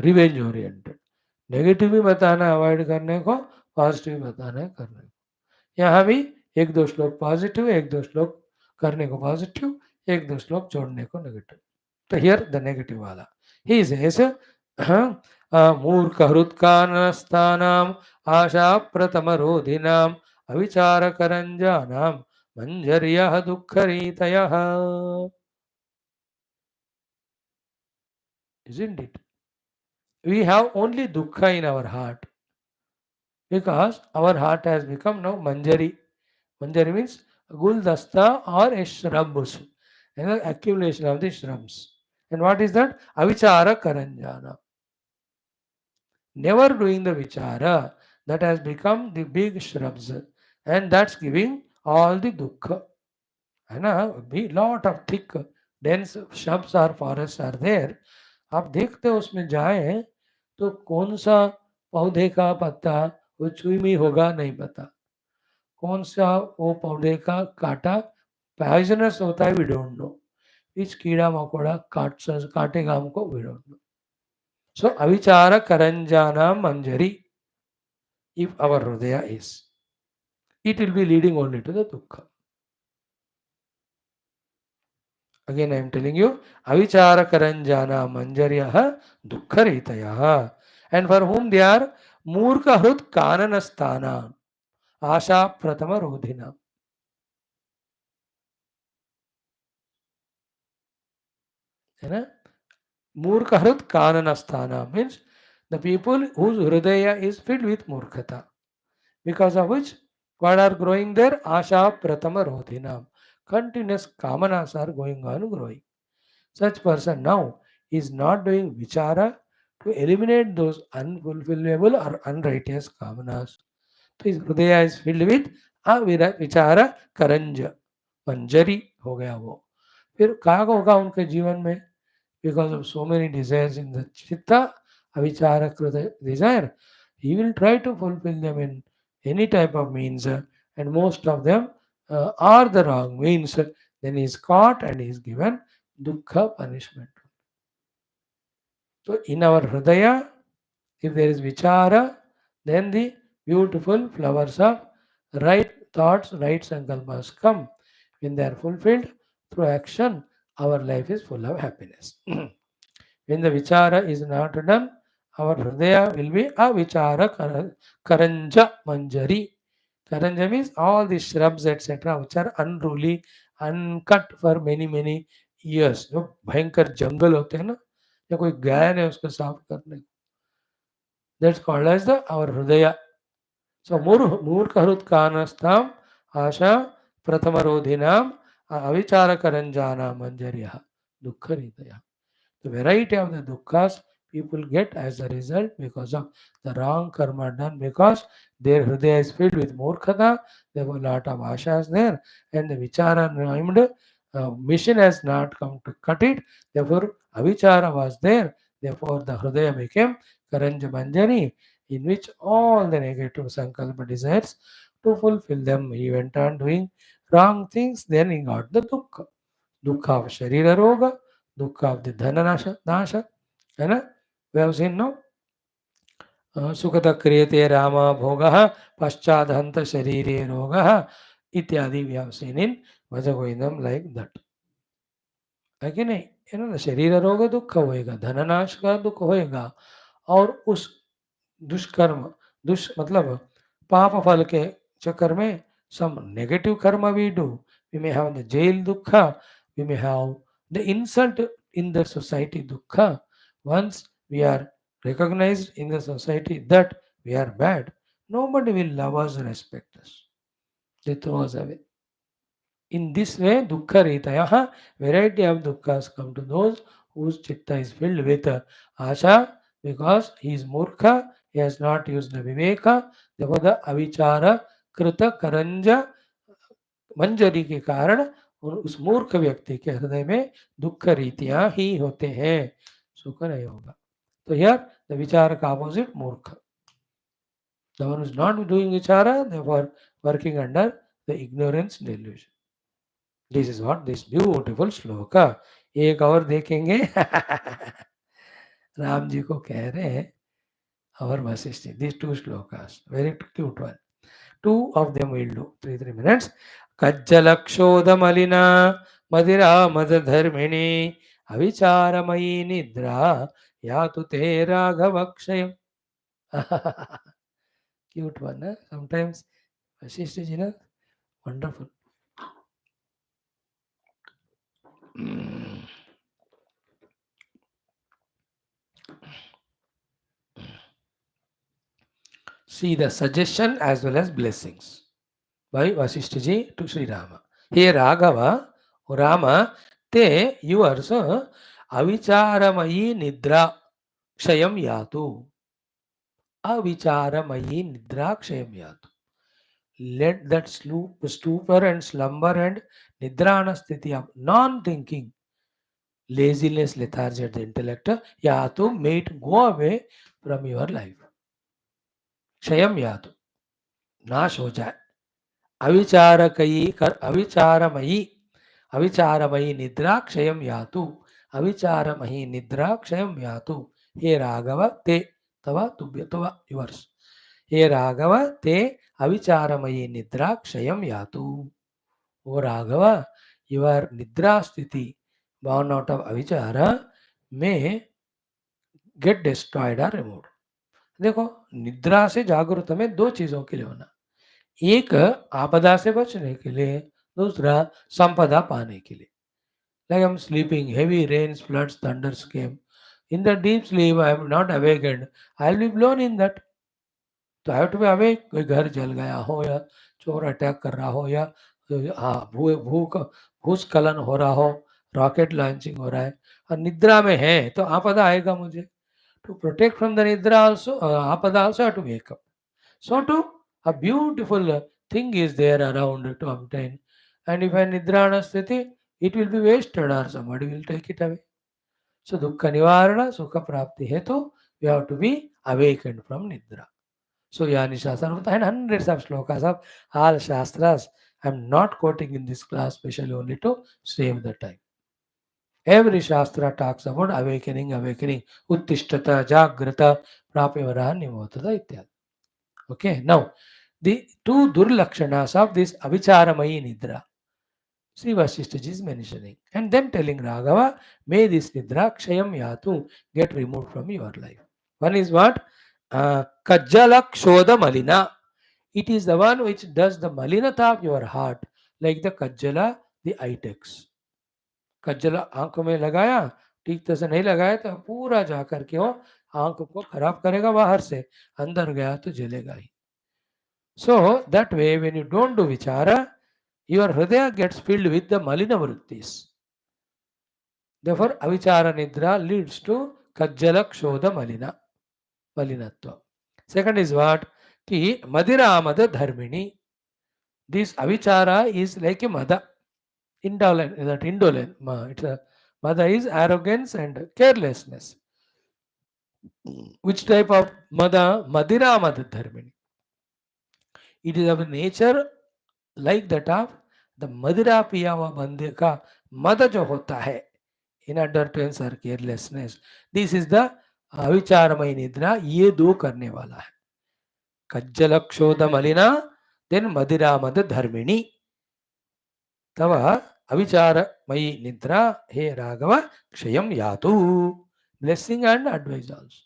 revenge oriented. Negative भी बताना है avoid करने को, positive भी बताना है करने को. यहाँ भी एक दो श्लोक पॉजिटिव, एक दो श्लोक करने को पॉजिटिव, एक दो श्लोक छोड़ने को नेगेटिव. तो हियर द नेगेटिव वाला ही सेज मूर्ख हृत्कानस्थानाम आशा प्रथम रोधिनाम अविचार करंजानाम manjaryah dukkharitayah. Isn't it? We have only dukkha in our heart because our heart has become now manjari. Manjari means guldasta or a shrubs, an accumulation of the shrubs. And what is that? Avichara karanjana. Never doing the vichara, that has become the big shrubs, and that's giving all the dukkha. है ना, भी lot of thick dense shrubs or forests are there. आप देखते हो उसमें जाए तो कौन सा पौधे का पत्ता वो चुईमी होगा नहीं पता, कौन सा वो पौधे का काटा पॉइजनस होता है वी डोंट नो, which कीड़ा मकोड़ा काटेगा हमको we don't know. So avichara karanjana manjari, if our hridaya is, it will be leading only to the dukkha. Again, I am telling you, avichara karanjana manjaryah dukkharitayah. And for whom they are murka hrut kananasthana asha pratama rodhina. है ना, murka hrut kananasthana means the people whose hridaya is filled with murkhata, because of which what are growing there? Asha pratama rodhina. Continuous kamanas are going on growing. Such person now is not doing vichara to eliminate those unfulfillable or unrighteous kamanas. So his hridaya is filled with vichara karanja, manjari हो गया वो. फिर क्या होगा उनके जीवन में? Because of so many desires in the chitta, avichara krita desire, he will try to fulfill them in any type of means, and most of them are the wrong means. Then he is caught and he is given dukkha punishment. So in our hridaya, if there is vichara, then the beautiful flowers of right thoughts, right sankalpas come. When they are fulfilled through action, our life is full of happiness. When the vichara is not done, our hridaya will be avichara karanja manjari. Karanja means all the shrubs, etc., which are unruly, uncut for many years. जो भयंकर जंगल होते हैं ना, या कोई गाय ने उसको साफ करने, that's called as the our hridaya. So मूर्खहृत्कानस्ताम Asha प्रथमरोधिनाम avichara karanjana manjarya dukkharitaya. The variety of the dukkha's people get as a result because of the wrong karma done, because their hridaya is filled with murkhata, there were a lot of ashas there, and the vichara named mission has not come to cut it, therefore avichara was there, therefore the hridaya became karanja manjari, in which all the negative sankalpa desires to fulfill them, he went on doing wrong things, then he got the dukkha. Dukkha of sharira roga, dukkha of the dhana nasha, है ना. We have seen now, सुखत क्रियते राम भोगः पश्चादहंत शरीरे रोगः इत्यादि. We have seen in Bhaja Govindam like that. है कि नहीं? है ना, शरीर रोग दुख होएगा, धननाश का दुख होएगा, और उस दुष्कर्म मतलब पाप फल के चक्कर में some negative karma we do. We may have the jail dukkha, we may have the insult in the society dukkha. Once we are recognized in the society that we are bad, nobody will love us, respect us. They throw us away. In this way, dukkha ritayaha, variety of dukkhas come to those whose chitta is filled with asha, because he is murkha, he has not used the viveka, therefore the avichara krita karanja मंजरी के कारण उस मूर्ख व्यक्ति के हृदय में दुख रीतियां ही होते हैं, सुख नहीं होगा. तो हियर द विचार का ऑपोजिट मूर्ख, the one is not doing विचार, therefore working under the ignorance delusion. This is what this beautiful shloka. एक और देखेंगे. राम जी को कह रहे हैं और Vashishtha, this two shlokas very cute one. Two of them will do 3 minutes. कज्जलक्षोदमलिना मदिरा मदधर्मिणी अविचारमयी निद्रा यातु ते राघवक्षयम्. Cute one, huh? Sometimes Vaashishthaji, wonderful. See the suggestion as well as blessings by Vaashishthaji to Sri Rama. Hey Raghava, O Rama, te yours avicharamayi nidra kshayam yatu. Avicharamayi nidra kshayam yatu. Let that stupor and slumber and nidrana sthiti of non-thinking, laziness, lethargy at the intellect, yatu, may it go away from your life. Kshayam yatu. नाश हो जाए. अविचारमयी निद्रा क्षयम यातु. अविचारमयी निद्रा क्षयम यातु. हे राघव ते तव तुभ्य तव yours. हे राघव ते अविचारमयी निद्रा क्षयम यातु. O Raghava, your nidra sthiti born out of avichara may get destroyed or removed. देखो निद्रा से जागरूक में दो चीजों के लिए होना. एक आपदा से बचने के लिए, दूसरा संपदा पाने के लिए. Like I'm sleeping, heavy rains, floods, thunders came. In the deep sleep, I am not awakened. I will be blown in that. तो I have to be awake. कोई घर जल गया हो या चोर अटैक कर रहा हो या भूस्खलन हो रहा हो, रॉकेट लॉन्चिंग हो रहा है और निद्रा में है तो आपदा आएगा मुझे. To protect from the nidra also, apada also have to wake up. So too, a beautiful thing is there around to obtain. And if I nidrana sthiti, it will be wasted or somebody will take it away. So dukkha nivarana, sukha prapti hetu, we have to be awakened from nidra. So Yani Shastra, and hundreds of slokas of all Shastras. I am not quoting in this class specially only to save the time. Every Shastra talks about awakening, uttishtata, jagrata, prapyavara, nimotata, ityadi. Okay, now the two durlakshanas of this avicharamai nidra, Sri Vaashishthaji is mentioning and then telling Raghava, may this nidra kshayam yatu, get removed from your life. One is what? Kajjala kshoda malina. It is the one which does the malinata of your heart, like the kajjala, the itex. कज्जला आंखों में लगाया, ठीक तरह से नहीं लगाया तो पूरा जा करके वो आंख को खराब करेगा, बाहर से अंदर गया तो जलेगा ही. So that way when you don't do vichara, your hridaya gets filled with the malina vrittis. Therefore avichara nidra leads to kajjala kshoda malinatva. Second is what? Ki madira mada dharmini. This avichara is like a mada. Indolent, it's a mada is arrogance and carelessness. Which type of mada? Madira mada dharmini. It is of nature like that of the madira piyava bande ka mada jo hota hai, inadvertence or carelessness. This is the avicharamay nidra. ये दो करने वाला है. कज्जलक्षोध Malina, then madira mada dharmini. तव अविचारमयी निद्रा, हे Raghav क्षयम यातु. Blessing and advice also.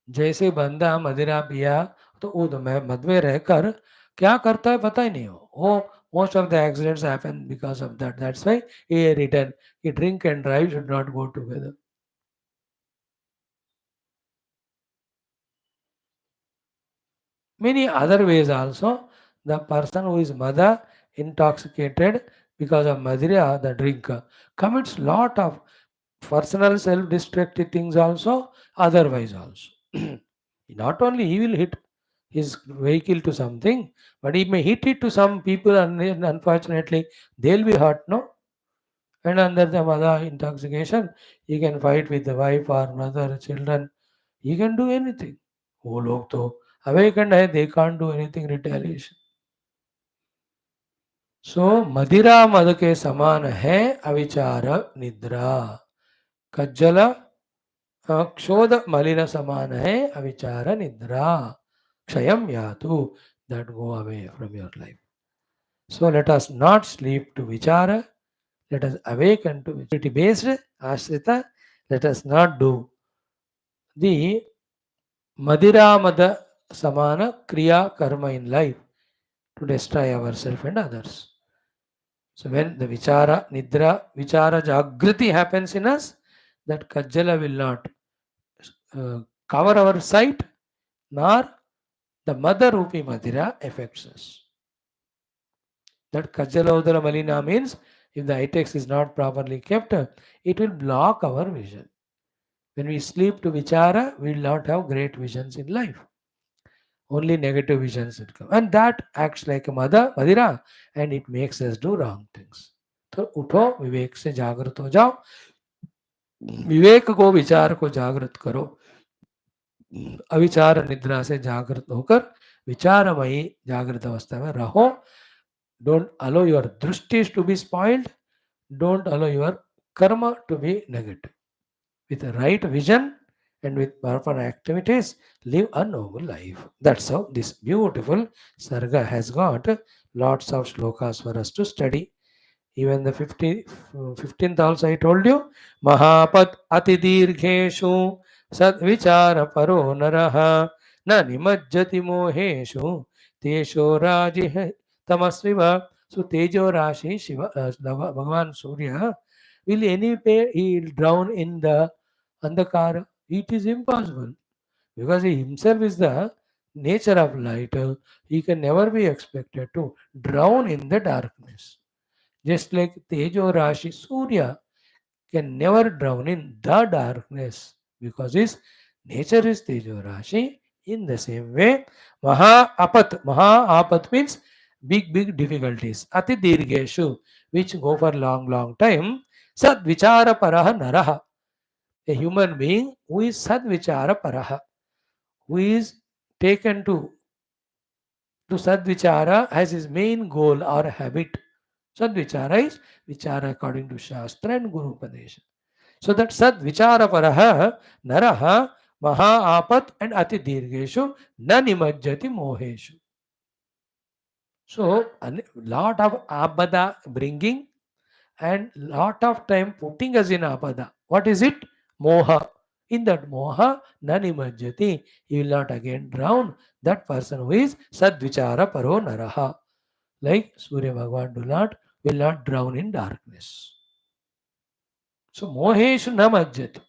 जैसे बंदा मदिरा पिया तो वो मद में रहकर क्या करता है पता ही नहीं हो. Most of the accidents happen because of that. That's why he written, drink and drive should not go together. Many other ways also, the person who is mada intoxicated because of madira, the drinker, commits lot of personal self-destructive things also, otherwise also. Not only he will hit his vehicle to something, but he may hit it to some people and unfortunately they'll be hurt, no? And under the mother intoxication, he can fight with the wife or mother, children. He can do anything. वो लोग तो awakened है, they can't do anything retaliation. So मदिरा मद के समान है अविचार निद्रा. कज्जल क्षोध मलिन समान है अविचार निद्रा. क्षयम यातु, that go away from your life. So let us not sleep to vichara. Let us awaken to vichara based ashrita. Let us not do the madira mada samana kriya karma in life to destroy ourselves and others. So when the vichara, nidra, vichara, jagriti happens in us, that kajjala will not cover our sight, nor the mother rupi madhira affects us. That kajjala udara malina means if the eye text is not properly kept, it will block our vision. When we sleep to vichara, we will not have great visions in life. Only negative visions will come. And that acts like a madhira, and it makes us do wrong things. तो उठो, विवेक से जागृत हो जाओ, विवेक को विचार को जागृत करो, अविचार निद्रा से जागृत होकर विचारमयी जागृत अवस्था में रहो. Don't allow your drishtis to be spoiled. Don't allow your karma to be negative. With the right vision and with proper activities, live a noble life. That's how this beautiful Sarga has got lots of shlokas for us to study. Even the 15th also I told you, Mahapat Atidirgheshu Sadvichara Paro Naraha Na Nimajjati Moheshu Tesho Raji Tamasviva. So Tejo Rashi Shiva Bhagavan Surya will anyway he will drown in the Andhakara. It is impossible because he himself is the nature of light. He can never be expected to drown in the darkness. Just like Tejo Rashi Surya can never drown in the darkness because his nature is Tejo Rashi. In the same way, Maha Apat means big difficulties. Ati Dirgeshu, which go for long time. Sad Vichara Paraha Naraha, a human being who is Sad Vichara Paraha, who is taken to Sad Vichara as his main goal or habit. Sadvichara is vichara according to Shastra and Guru Upadesha. So that Sadvichara Paraha Naraha Maha Apat and Ati Dirgeshu Na Nimajjati Moheshu. So a lot of abada bringing and lot of time putting us in abada. What is it? Moha. In that moha, na nimajjati. He will not again drown. That person who is Sadvichara Paro Naraha. Like Surya Bhagavan will not drown in darkness. So moheshu na majjati.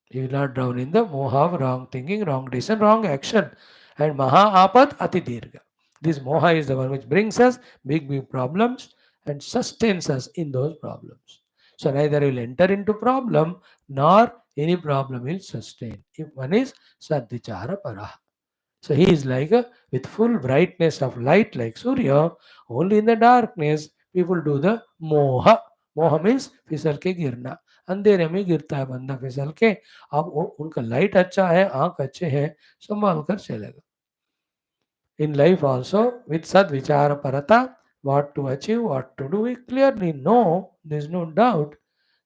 He will not drown in the moha of wrong thinking, wrong decision, wrong action. And maha apat ati dirga. This moha is the one which brings us big problems and sustains us in those problems. So neither will enter into problem nor any problem will sustain. If one is sadvichara paraha. So he is like with full brightness of light like Surya, only in the darkness people do the moha. मोह means फिसल के गिरना, अंधेरे में गिरता है बंदा फिसल के. अब उनका लाइट अच्छा है, आंख अच्छे हैं, संभाल कर चलेगा. In life also, with sad vichara parata, what to achieve, what to do, we clearly know, there is no doubt.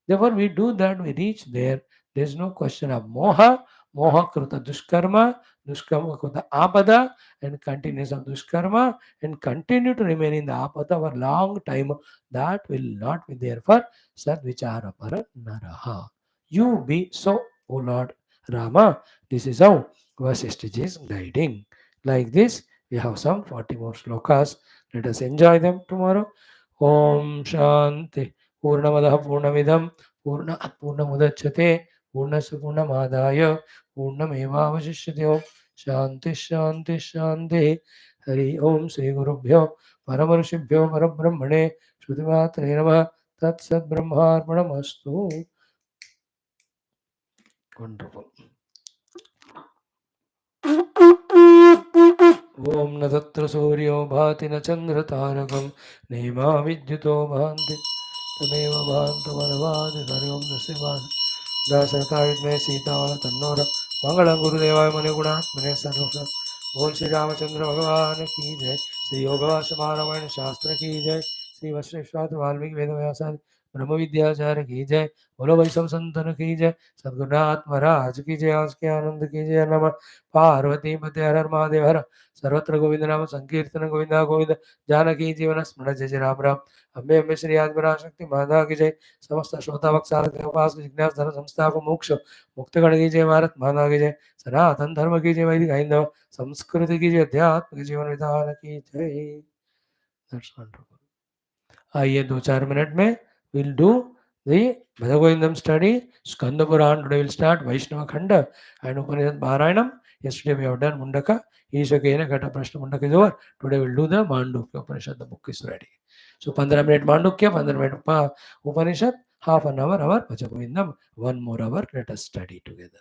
Therefore, we do that, we reach there. There is no question of moha, moha kruta dushkarma, dushkarma kruta apada, and continuous of dushkarma, and continue to remain in the apada for a long time. That will not be there for sadvichara para naraha. You be so, O Lord Rama. This is how Vaashishthaji is guiding. Like this, we have some 40 more shlokas. Let us enjoy them tomorrow. Om Shanti. पूर्णमदः पूर्णमिदं पूर्णात् पूर्णमुदच्यते पूर्णस्य पूर्णमादाय पूर्णमेवावशिष्यते. शान्ति शान्ति शान्तिः. हरि ओम श्री गुरुभ्यो परमर्षिभ्यो परब्रह्मणे श्रुतिमात्रे नमः. तत्सद्ब्रह्मार्पणमस्तु. Wonderful. ओम न तत्र सूर्यो भाति न चंद्र तारकं नेमा विद्युतो भान्ति तमेव भान्तु मनवादि हरिओम नृसिंहाय दासरताविद्महे सीताय तन्नो मंगलम गुरुदेवाय मुनिगुणात्मने सर्वदा. बोल श्री रामचंद्र भगवान की जय. श्री योगवास रामायण शास्त्र की जय. श्री वशिष्ठ वाल्मीकि वेद व्यास ब्रह्म विद्याचार्य की जय. बोलो वैष्णव संतन की जय. सद्गुरुनाथ महाराज की जय. आज के आनंद की जय. नमः पार्वती पते हर हर महादेव हर. सर्वत्र गोविंद नाम संकीर्तन गोविंदा गोविंद. जानकी जीवन स्मरण जय जय राम राम. अम्बे अम्बे श्री आदिपराशक्ति माता की जय. समस्त श्रोता भक्त उपास जिज्ञास धर्म संस्था को मोक्ष मुक्तगण की जय. भारत माता की जय. सनातन धर्म की जय. वैदिक हिंदव संस्कृति की जय. अध्यात्म जीवन विधान की जय. That's wonderful. आइए 2-4 मिनट में we'll do the Bhagavatam study. Skanda Puran today will start Vaishnava Khanda and Upanishad Maharanam. Yesterday we have done Mundaka. Ishakena Gata Prashna Mundaka is over. Today we'll do the Mandukya Upanishad. The book is ready. So 15 minute Mandukya, 15 minute Upanishad, half an hour our Bhagavatam. 1 more hour, let us study together.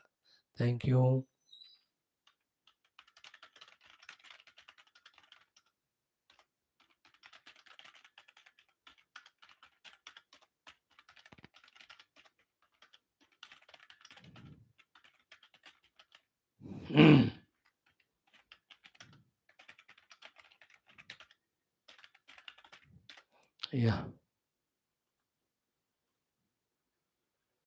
Thank you. Yeah.